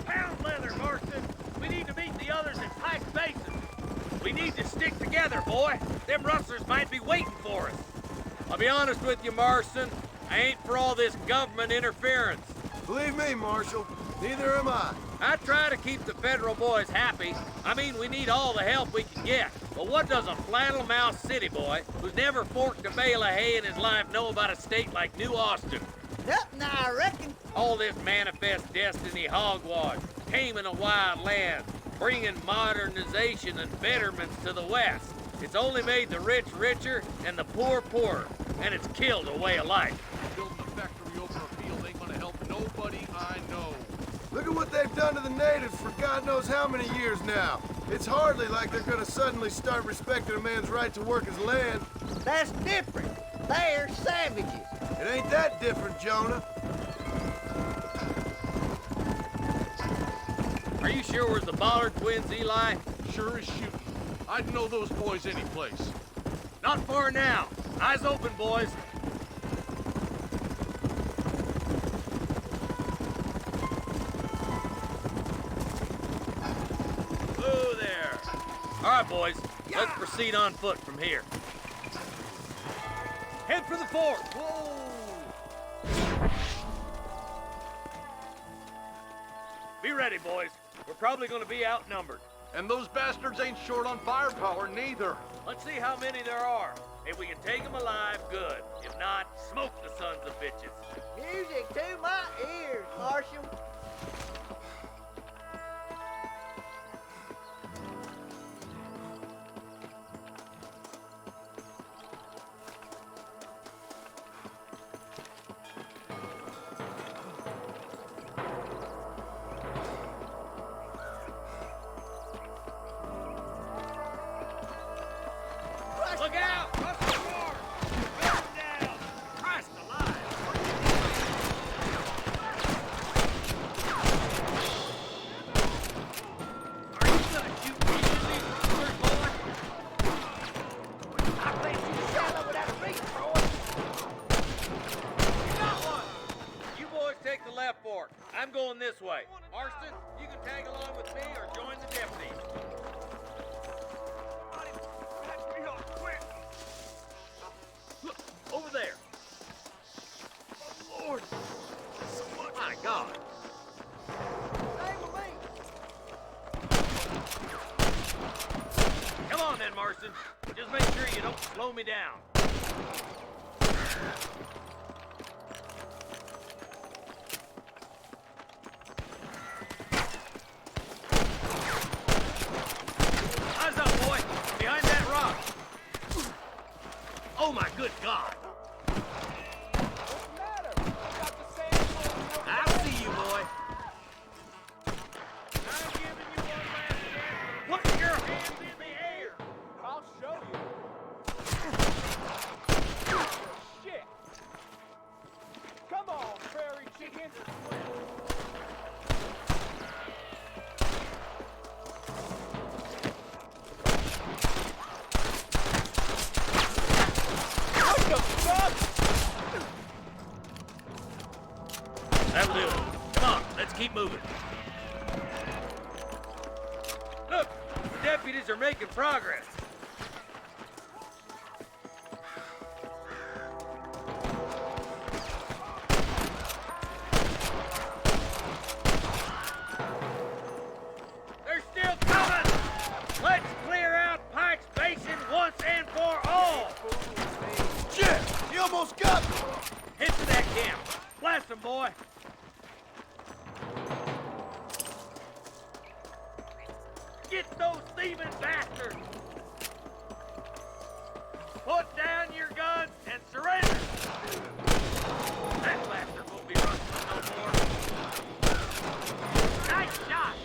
Pound leather, Marston. We need to meet the others at Pike Basin. We need to stick together, boy. Them rustlers might be waiting for us. I'll be honest with you, Marston. I ain't for all this government interference. Believe me, Marshal, neither am I. I try to keep the federal boys happy. I mean, we need all the help we can get. But what does a flannel-mouthed city boy who's never forked a bale of hay in his life know about a state like New Austin? Nothing, I reckon. All this manifest destiny hogwash, taming a wild land, bringing modernization and betterments to the West. It's only made the rich richer and the poor poorer, and it's killed a way of life. Building a factory over a field ain't gonna help nobody I know. Look at what they've done to the natives for God knows how many years now. It's hardly like they're gonna suddenly start respecting a man's right to work his land. That's different. They're savages. It ain't that different, Jonah. Are you sure it was the Ballard twins, Eli? Sure as shooting. I'd know those boys any place. Not far now. Eyes open, boys. Whoa there. All right, boys. Let's proceed on foot from here. Head for the fort. Whoa! Be ready, boys. We're probably going to be outnumbered. And those bastards ain't short on firepower, neither. Let's see how many there are. If we can take them alive, good. If not, smoke the sons of bitches. Music to my ears, Marshal. Look out! Rustle forward! Gun down! Christ alive! Are you gonna shoot me in these rustlers, boy? I place you shallow with that reach, boy! You got one! You boys take the left fork. I'm going this way. Marston, you can tag along with me or join the deputies. Look, over there. Oh, Lord. My God. Come on then, Marston. Just make sure you don't slow me down. Eyes up, boy. Behind that rock. Oh, my good God. That'll do it. Come on, let's keep moving. Look, the deputies are making progress. They're still coming! Let's clear out Pike's Basin once and for all! Shit! He almost got me! Hit to that camp. Blast him, boy! Get those thieving bastards! Put down your guns and surrender! That bastard won't be rustling no more. Nice shot!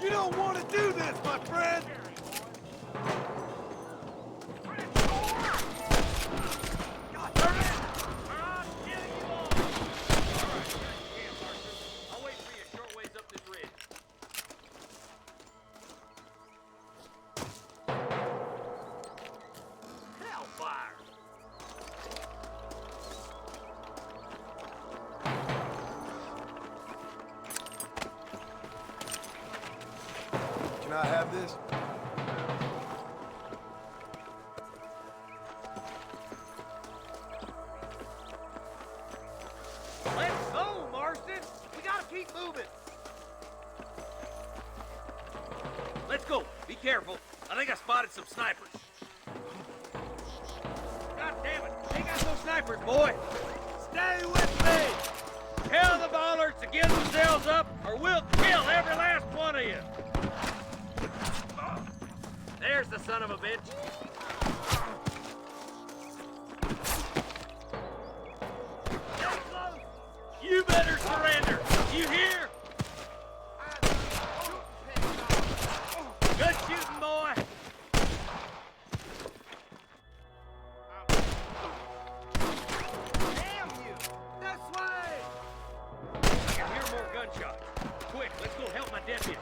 You don't want to do this, my friend! Can I have this? Let's go, Marston! We gotta keep moving! Let's go. Be careful. I think I spotted some snipers. God damn it. They got those snipers, boy. Stay with me. Tell the ballers to give themselves up or we'll kill every last one of you. There's the son of a bitch. Stay close. You better surrender. You hear? Good shooting, boy. Damn you! This way! I can hear more gunshots. Quick, let's go help my deputy.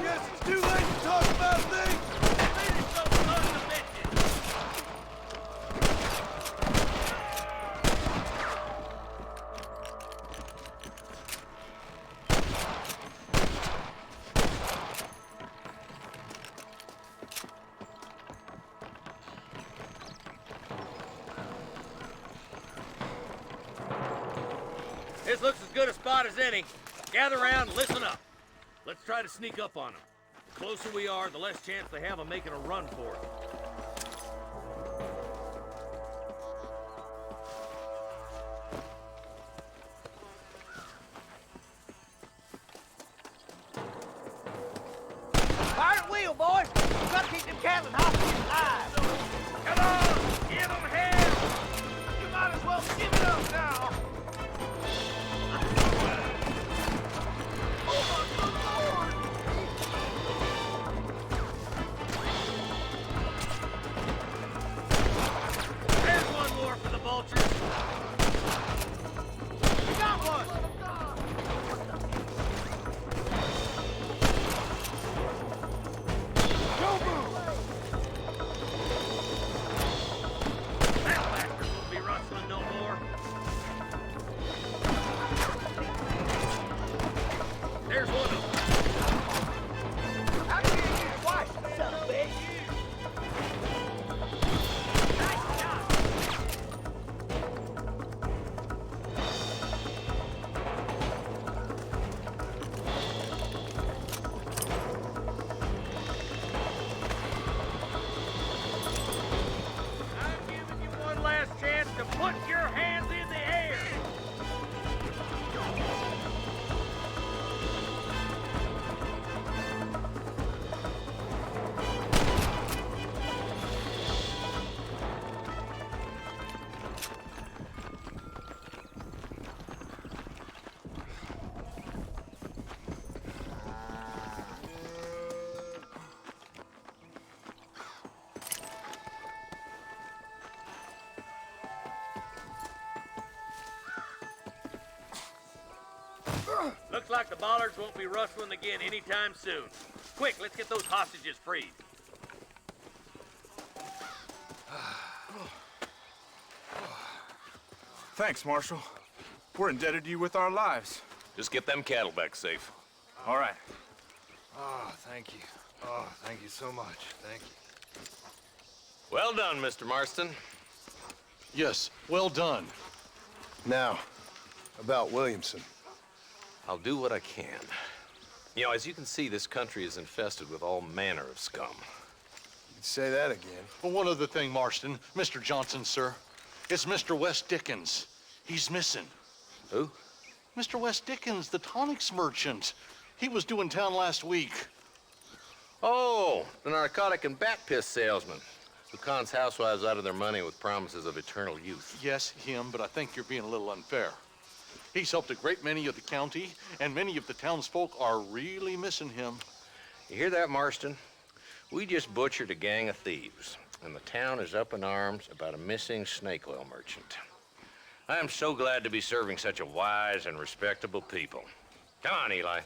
Guess it's too late to talk about things! Finish those sons of bitches! This looks as good a spot as any. Gather around and listen up. Let's try to sneak up on them. The closer we are, the less chance they have of making a run for it. Fire at wheel, boys! We've got to keep them Catlin hostages alive! Come on! Give them hell! You might as well give it up now! There's one more for the vultures. We got one! Don't move! That bastard won't be rustling no more. Looks like the bollards won't be rustling again anytime soon. Quick, let's get those hostages freed. Thanks, Marshal. We're indebted to you with our lives. Just get them cattle back safe. All right. Oh, thank you. Oh, thank you so much. Thank you. Well done, Mr. Marston. Yes, well done. Now, about Williamson. I'll do what I can. You know, as you can see, this country is infested with all manner of scum. You'd say that again. Well, one other thing, Marston. Mr. Johnson, sir. It's Mr. West Dickens. He's missing. Who? Mr. West Dickens, the tonics merchant. He was due in town last week. Oh, the narcotic and bat piss salesman who cons housewives out of their money with promises of eternal youth. Yes, him, but I think you're being a little unfair. He's helped a great many of the county, and many of the townsfolk are really missing him. You hear that, Marston? We just butchered a gang of thieves, and the town is up in arms about a missing snake oil merchant. I am so glad to be serving such a wise and respectable people. Come on, Eli.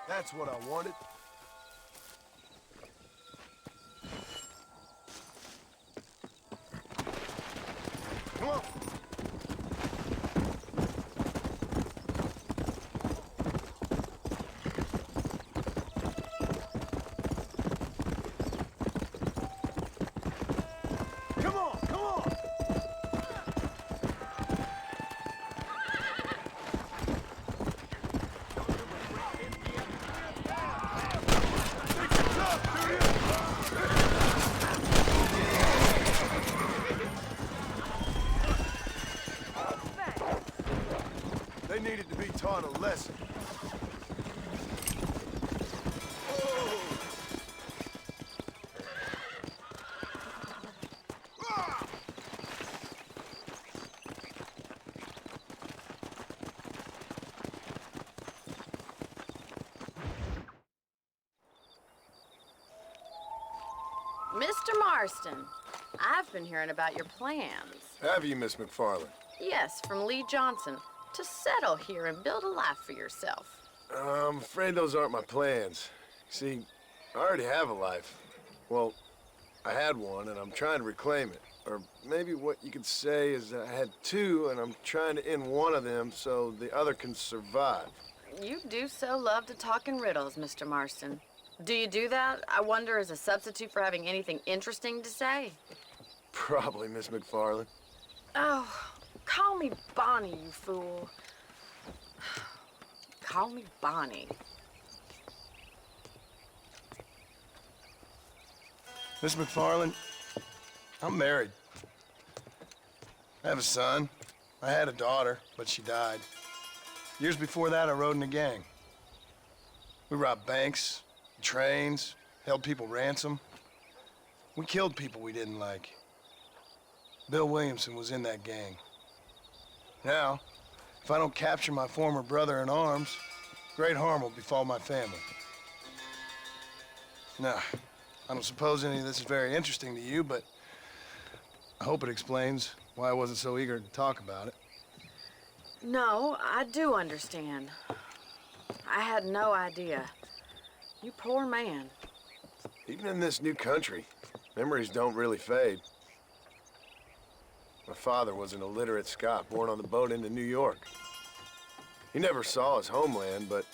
That's what I wanted. Come on. Come on, come on. They needed to be taught a lesson. Mr. Marston, I've been hearing about your plans. Have you, Miss McFarland? Yes, from Lee Johnson, to settle here and build a life for yourself. I'm afraid those aren't my plans. See, I already have a life. Well, I had one, and I'm trying to reclaim it. Or maybe what you could say is that I had two, and I'm trying to end one of them so the other can survive. You do so love to talk in riddles, Mr. Marston. Do you do that, I wonder, as a substitute for having anything interesting to say? Probably, Miss McFarland. Oh, call me Bonnie, you fool. Call me Bonnie. Miss McFarland, I'm married. I have a son. I had a daughter, but she died. Years before that, I rode in a gang. We robbed banks, trains, held people ransom. We killed people we didn't like. Bill Williamson was in that gang. Now, if I don't capture my former brother in arms, great harm will befall my family. Now, I don't suppose any of this is very interesting to you, but I hope it explains why I wasn't so eager to talk about it. No, I do understand. I had no idea. You poor man. Even in this new country, memories don't really fade. My father was an illiterate Scot born on the boat into New York. He never saw his homeland, but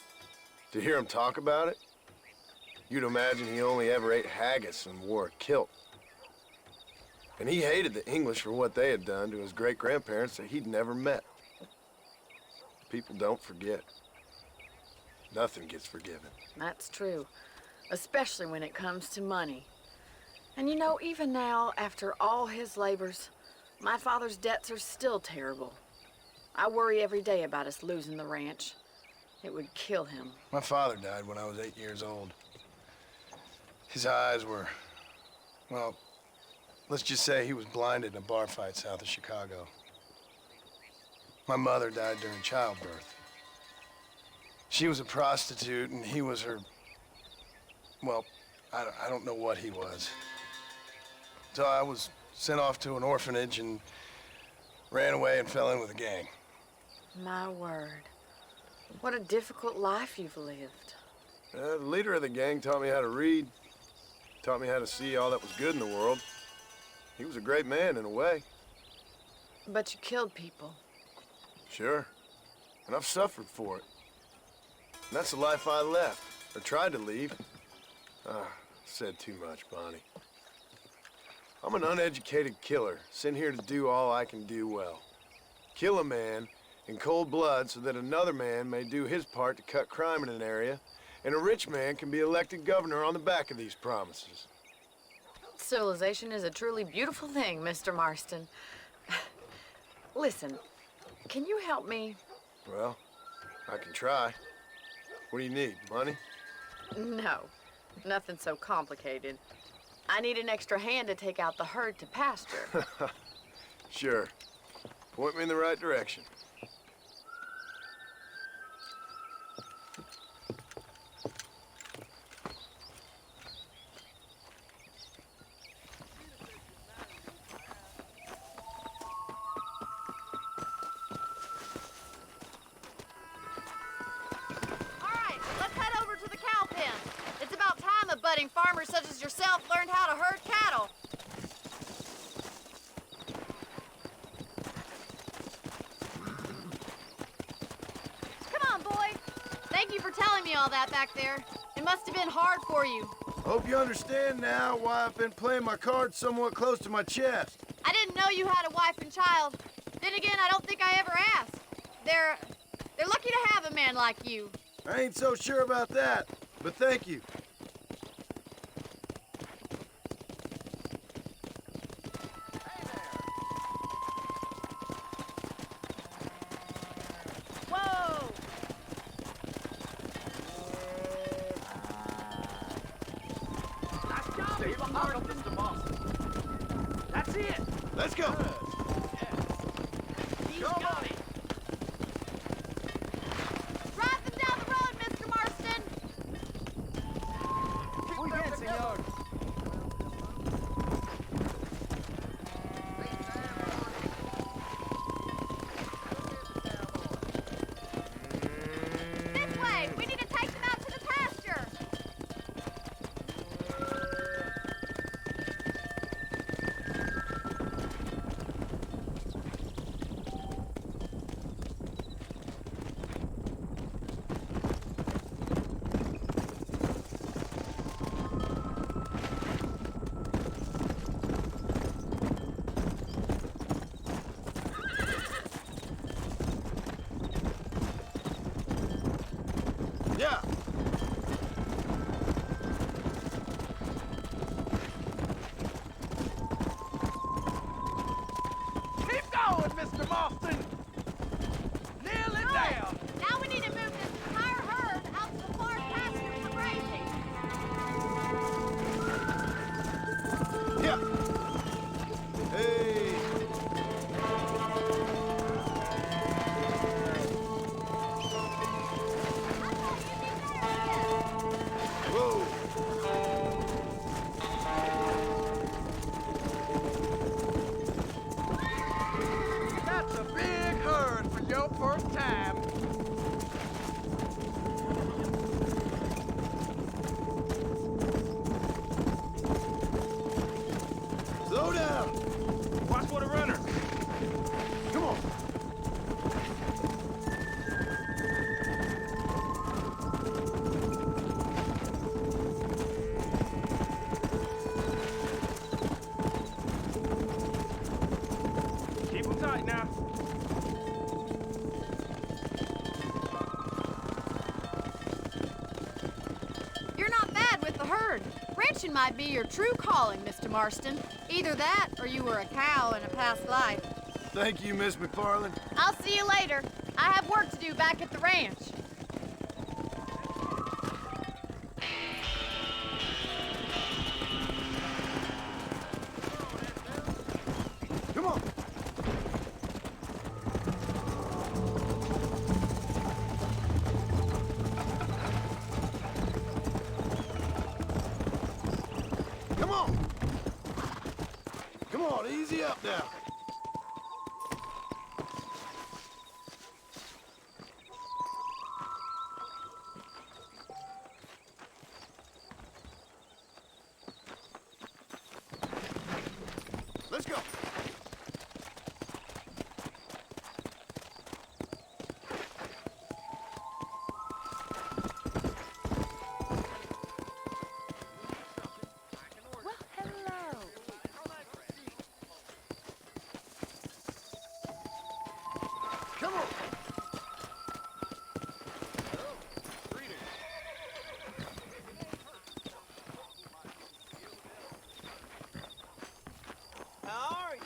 to hear him talk about it, you'd imagine he only ever ate haggis and wore a kilt. And he hated the English for what they had done to his great-grandparents that he'd never met. People don't forget. Nothing gets forgiven. That's true, especially when it comes to money. And you know, even now, after all his labors, my father's debts are still terrible. I worry every day about us losing the ranch. It would kill him. My father died when I was 8 years old. His eyes were, well, let's just say he was blinded in a bar fight south of Chicago. My mother died during childbirth. She was a prostitute and he was her, well, I don't know what he was. So I was sent off to an orphanage and ran away and fell in with a gang. My word. What a difficult life you've lived. The leader of the gang taught me how to read, taught me how to see all that was good in the world. He was a great man in a way. But you killed people. Sure. And I've suffered for it. And that's the life I left, or tried to leave. Said too much, Bonnie. I'm an uneducated killer, sent here to do all I can do well. Kill a man in cold blood so that another man may do his part to cut crime in an area, and a rich man can be elected governor on the back of these promises. Civilization is a truly beautiful thing, Mr. Marston. Listen, can you help me? Well, I can try. What do you need, money? No, nothing so complicated. I need an extra hand to take out the herd to pasture. Sure. Point me in the right direction. Budding farmers such as yourself learned how to herd cattle. Come on, boy. Thank you for telling me all that back there. It must have been hard for you. Hope you understand now why I've been playing my cards somewhat close to my chest. I didn't know you had a wife and child. Then again, I don't think I ever asked. They're lucky to have a man like you. I ain't so sure about that, but thank you. That's it. Let's go. He's got it. Drive them down the road, Mr. Marston. Muy bien, señor. This way. We need to take them out to the pasture. Slow down. Watch for the runner. Come on. Keep them tight now. You're not bad with the herd. Ranching might be your true calling, Mr. Marston. Either that, or you were a cow in a past life. Thank you, Miss McFarland. I'll see you later. I have work to do back at the ranch. Come on. Come on. Come on, easy up now. Let's go. Well, hello. Come on. How are you?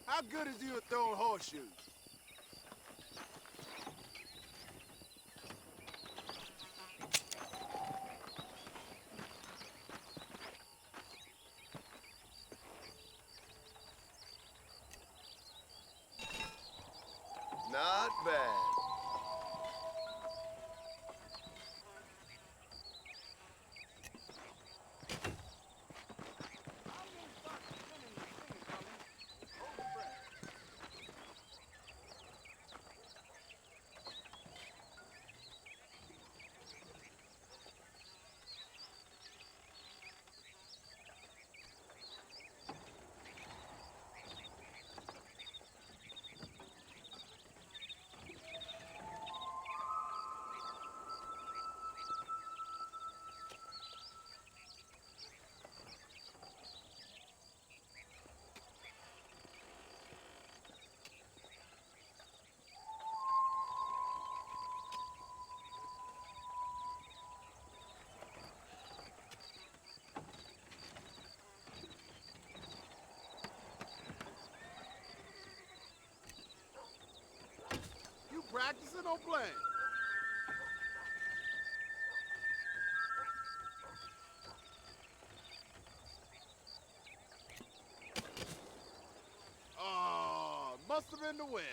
How good is you at throwing horseshoes? Not bad. You practicing or playing? Oh, must have been the wind.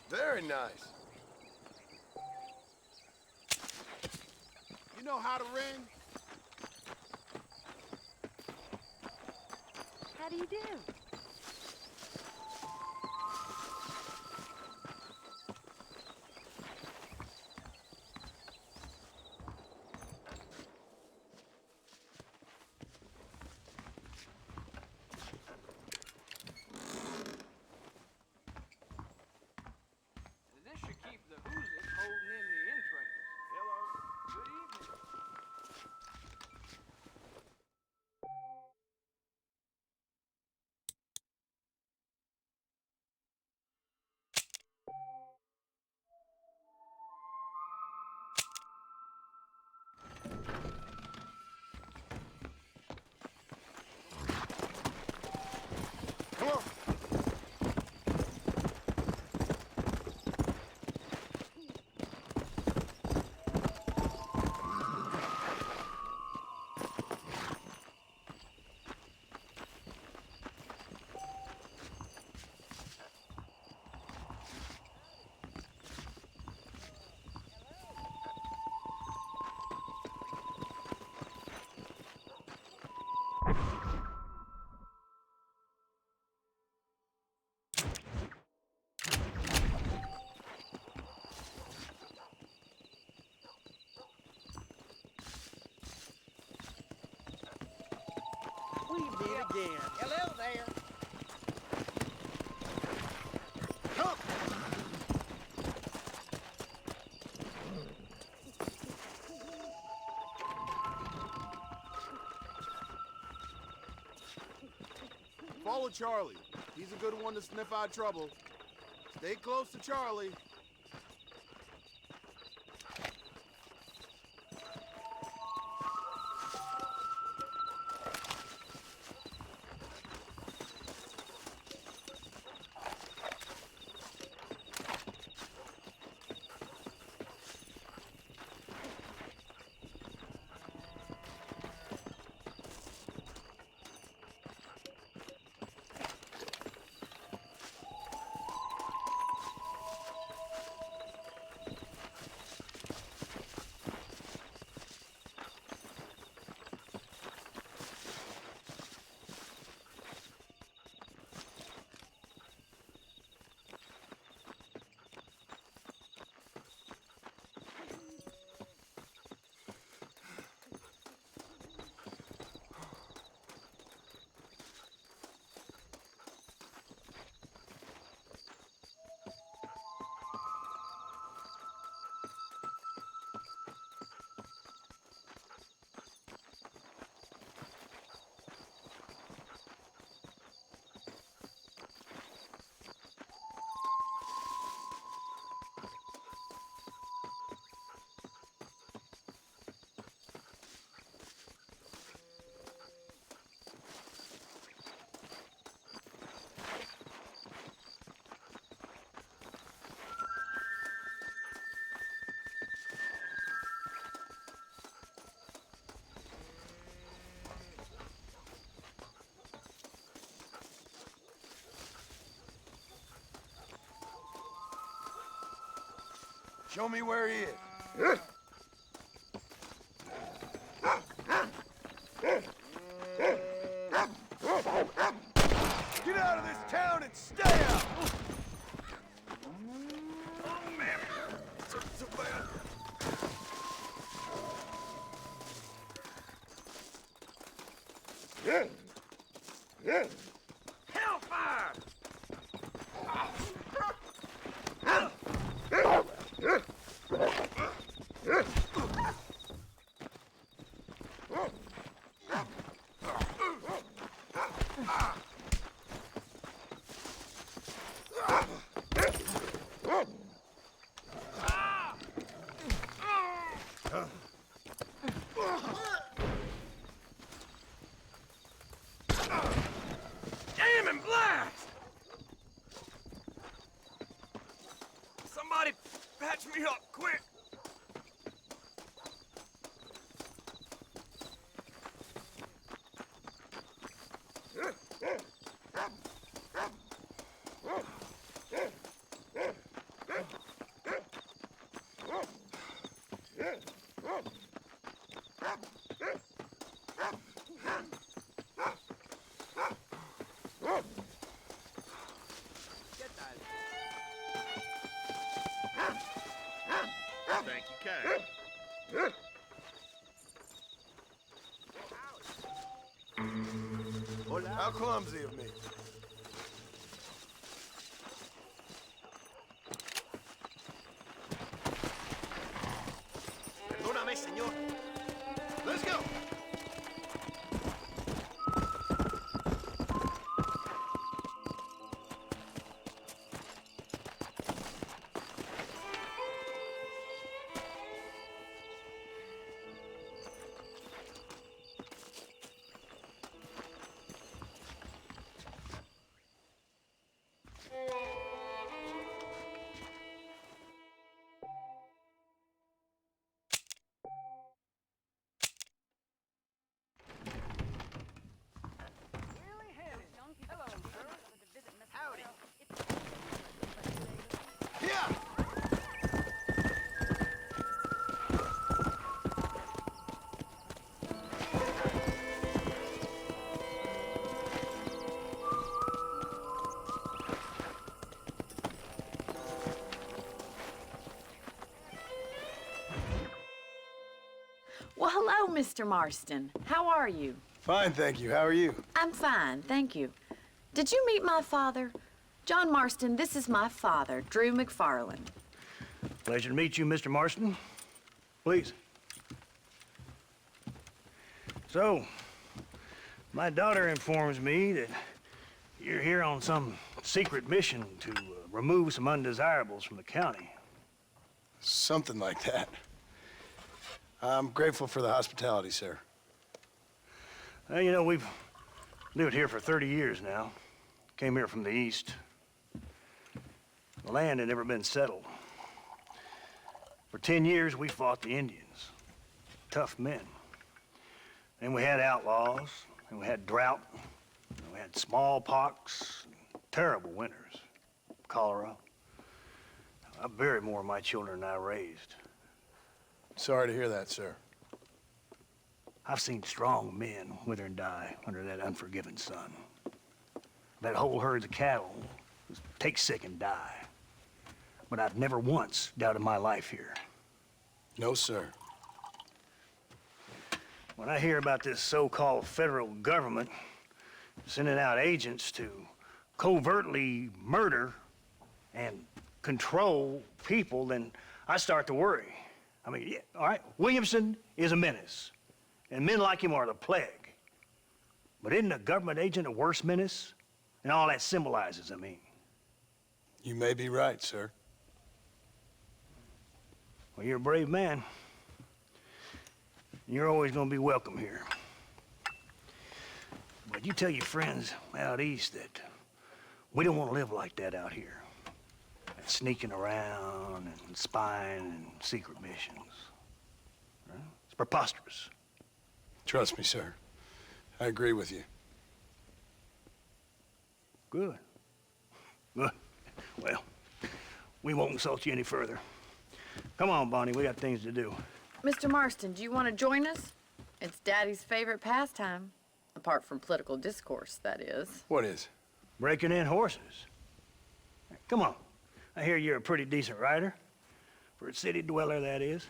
Very nice. You know how to ring? How do you do? This should keep the oozes holding in the entrails. Hello. Good evening. We meet again. Hello there. Follow Charlie. He's a good one to sniff out trouble. Stay close to Charlie. Show me where he is. Get out of this town and stay out! Oh, man. So bad. Hellfire! Damn and blast! Somebody patch me up, quick! Thank you, Cat. How clumsy of me. Perdóname, señor. Let's go! Well, hello, Mr. Marston. How are you? Fine, thank you. How are you? I'm fine, thank you. Did you meet my father? John Marston, this is my father, Drew McFarland. Pleasure to meet you, Mr. Marston. Please. So, my daughter informs me that you're here on some secret mission to remove some undesirables from the county. Something like that. I'm grateful for the hospitality, sir. Well, you know, we've lived here for 30 years now. Came here from the east. The land had never been settled. For 10 years, we fought the Indians. Tough men. Then we had outlaws, and we had drought, and we had smallpox, terrible winters, cholera. I buried more of my children than I raised. Sorry to hear that, sir. I've seen strong men wither and die under that unforgiving sun. That whole herds of cattle take sick and die. But I've never once doubted my life here. No, sir. When I hear about this so-called federal government sending out agents to covertly murder and control people, then I start to worry. I mean, yeah, all right, Williamson is a menace, and men like him are the plague. But isn't a government agent a worse menace? And all that symbolizes, I mean. You may be right, sir. Well, you're a brave man. You're always gonna be welcome here. But you tell your friends out east that we don't want to live like that out here. That sneaking around and spying and secret missions. Right? It's preposterous. Trust me, sir. I agree with you. Good. Good. Well, we won't insult you any further. Come on, Bonnie, we got things to do. Mr. Marston, do you want to join us? It's Daddy's favorite pastime. Apart from political discourse, that is. What is? Breaking in horses. Come on. I hear you're a pretty decent rider. For a city dweller, that is.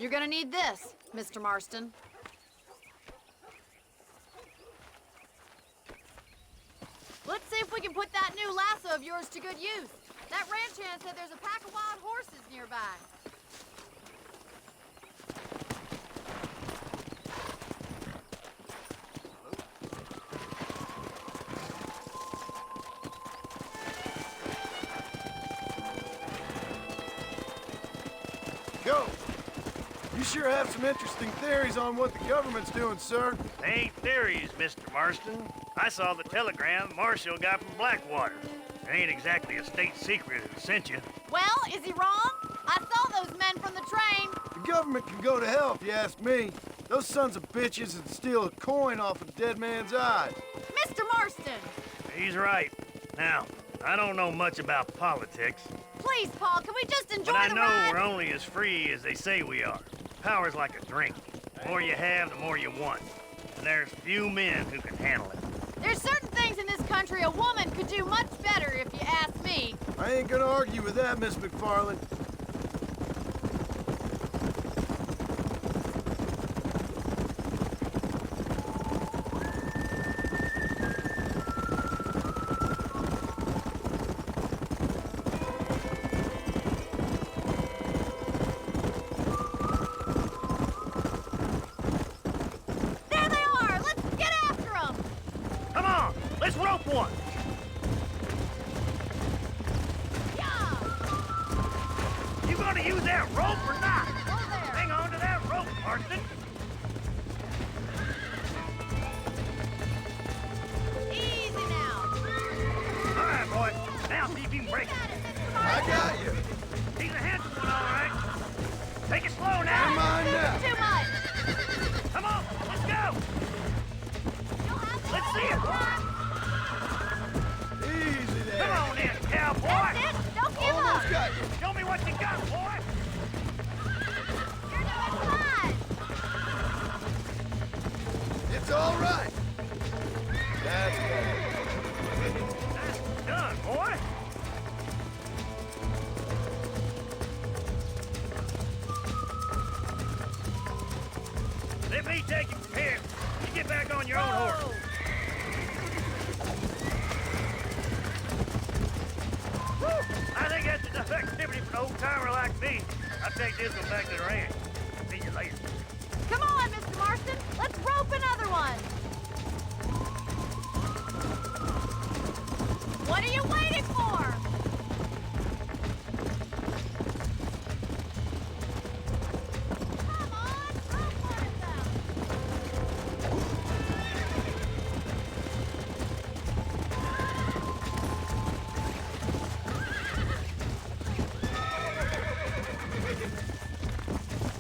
You're gonna need this, Mr. Marston. Let's see if we can put that new lasso of yours to good use. That ranch hand said there's a pack of wild horses nearby. Go! You sure have some interesting theories on what the government's doing, sir. They ain't theories, Mr. Marston. I saw the telegram Marshall got from Blackwater. It ain't exactly a state secret that sent you. Well, is he wrong? I saw those men from the train. The government can go to hell if you ask me. Those sons of bitches would steal a coin off a dead man's eyes. Mr. Marston! He's right. Now, I don't know much about politics. Please, Paul, can we just enjoy But I the know ride? we're only as free as they say we are. Power's like a drink. The more you have, the more you want. And there's few men who can handle it. There's certain things in this country a woman could do much better, if you ask me. I ain't gonna argue with that, Miss McFarland. There they are! Let's get after them! Come on, let's rope one. You gonna use that rope or not? Hang on to that rope, Marston. Easy now. All right, boy. Now see if you can break it. I got you. He's a handsome one, all right. Take it slow now. Come on now. Too much. Come on, let's go. Let's see it, boy. Easy there. Come on in, cowboy. That's it. Don't give up. Almost got you. Show me what you got, boy. You're doing fine. It's all right. That's Me, I'll take this one back to the ranch. See you later. Come on, Mr. Marston. Let's rope another one. What are you waiting for? Come on, rope one of them.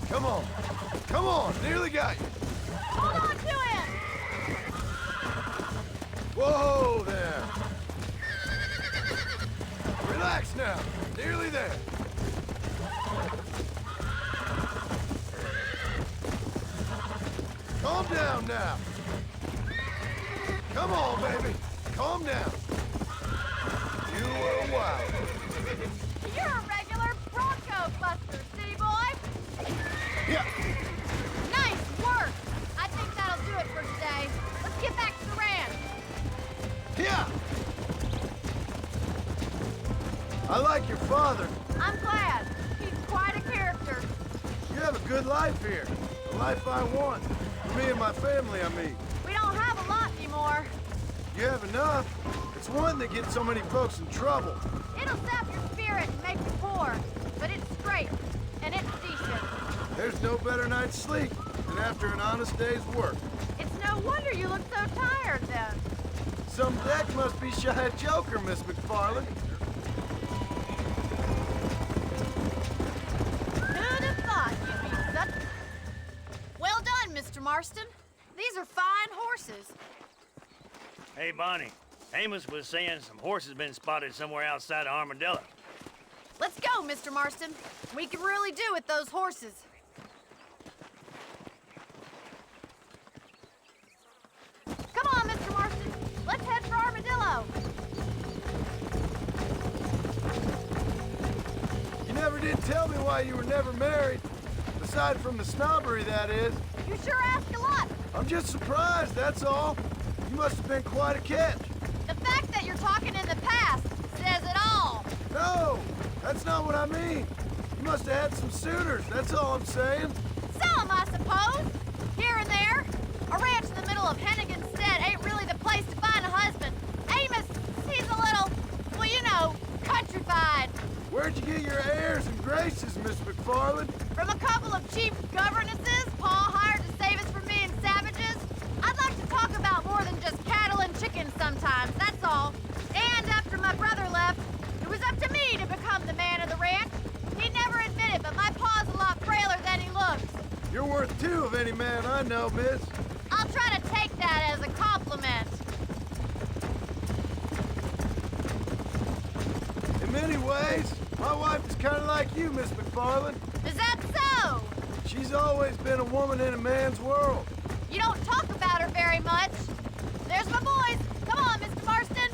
Come on. Come on. Nearly got you. Hold on to him. Whoa there. Relax now. Nearly there. Calm down now. Come on, baby. Calm down. You were wild. You're a regular Bronco buster, city boy. Yeah. Nice work. I think that'll do it for today. Let's get back to the ranch. Yeah. I like your father. I'm glad. He's quite a character. You have a good life here. The life I want. For me and my family, I mean. We don't have a lot anymore. You have enough. It's one that gets so many folks in trouble. It'll sap your spirit and make you poor. But it's straight. And it's decent. There's no better night's sleep than after an honest day's work. It's no wonder you look so tired then. Some deck must be shy of Joker, Miss McFarland. Who'd have thought you'd be such... Well done, Mr. Marston. These are fine horses. Hey, Bonnie. Amos was saying some horses been spotted somewhere outside of Armadillo. Let's go, Mr. Marston. We can really do with those horses. Come on, Mr. Marston. Let's head for Armadillo. You never did tell me why you were never married. Aside from the snobbery, that is. You sure ask a lot. I'm just surprised, that's all. You must have been quite a catch. The fact that you're talking in the past says it all. No, that's not what I mean. You must have had some suitors, that's all I'm saying. Some, I suppose. Here and there. A ranch in the middle of Hennigan's Stead ain't really the place to find a husband. Amos, he's a little, well, you know, countrified. Where'd you get your airs and graces, Miss McFarland? From a couple of cheap governesses Pa hired to save us from being savages. I'd like to talk about more than just cattle and chickens sometimes, that's all. And after my brother left, it was up to me to become the man of the ranch. He'd never admit it, but my pa's a lot frailer than he looks. You're worth two of any man I know, miss. I'll try to take that as a compliment. In many ways, my wife is kind of like you, Miss McFarland. Is that so? She's always been a woman in a man's world. You don't talk about her very much. There's my boys. Come on, Mr. Marston.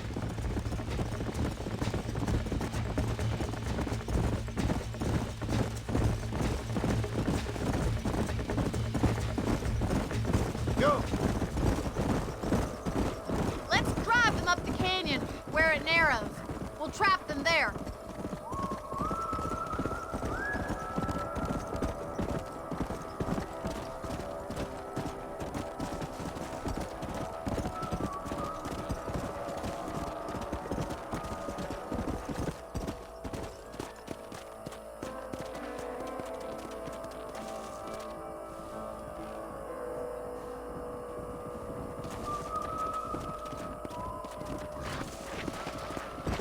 Go. Let's drive them up the canyon where it narrows. We'll trap them there.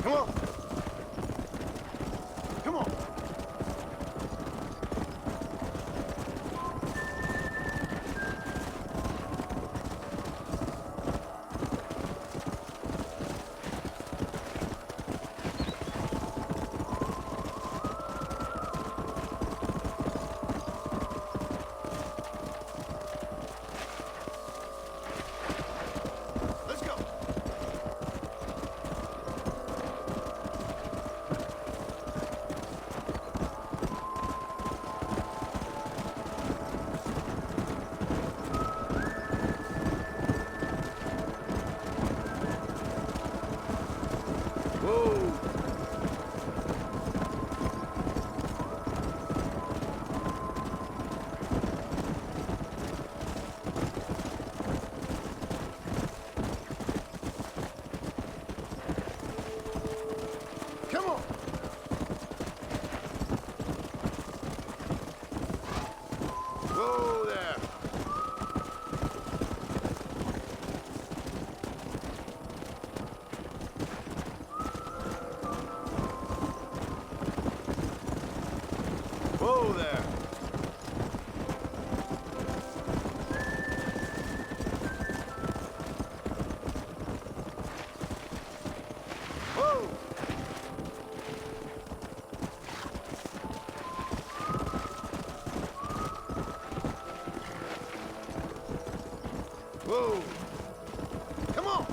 Come on. Come on. Let's go. Whoa. Whoa there. Whoa. Whoa. Come on.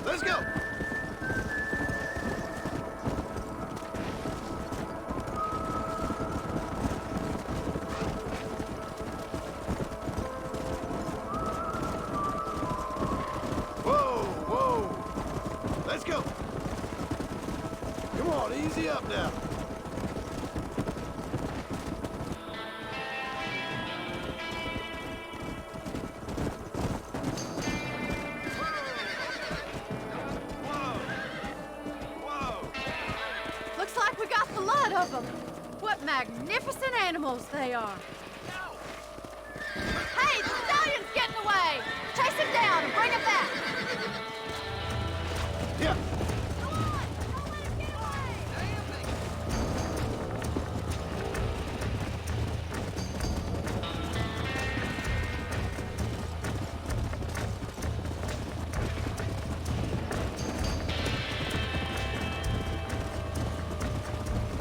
Let's go. Whoa, whoa. Let's go. Come on, easy up now. Looks like we got the lot of them. What magnificent animals they are. Hey, the stallion's getting away. Chase him down and bring him back. Yeah.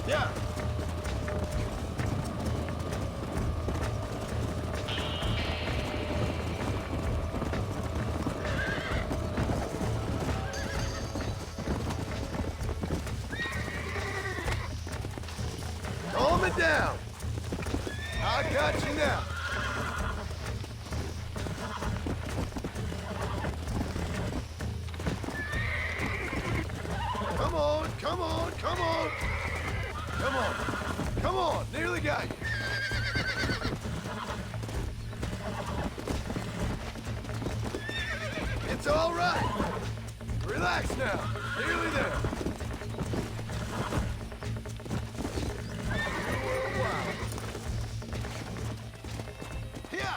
Yeah. Calm it down. I got you now. Come on, come on, come on. Come on, come on, nearly got you. It's all right. Relax now, nearly there. Here.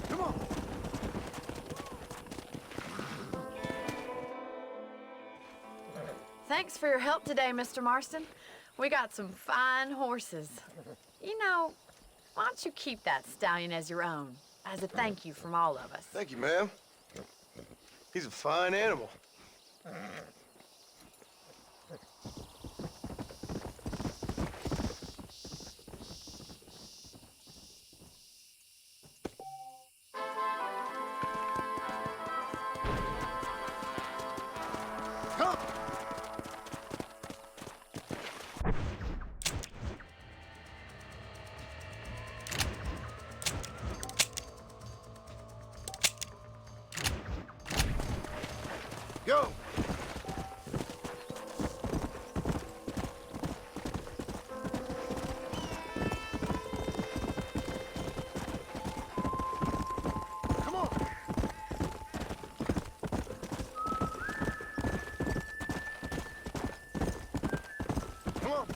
Come on. Thanks for your help today, Mr. Marston. We got some fine horses. You know, why don't you keep that stallion as your own, as a thank you from all of us? Thank you, ma'am. He's a fine animal. Come. Go. Come on. Come on.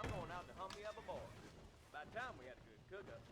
I'm going out to hump me up a boy. About time we had a good cook-up.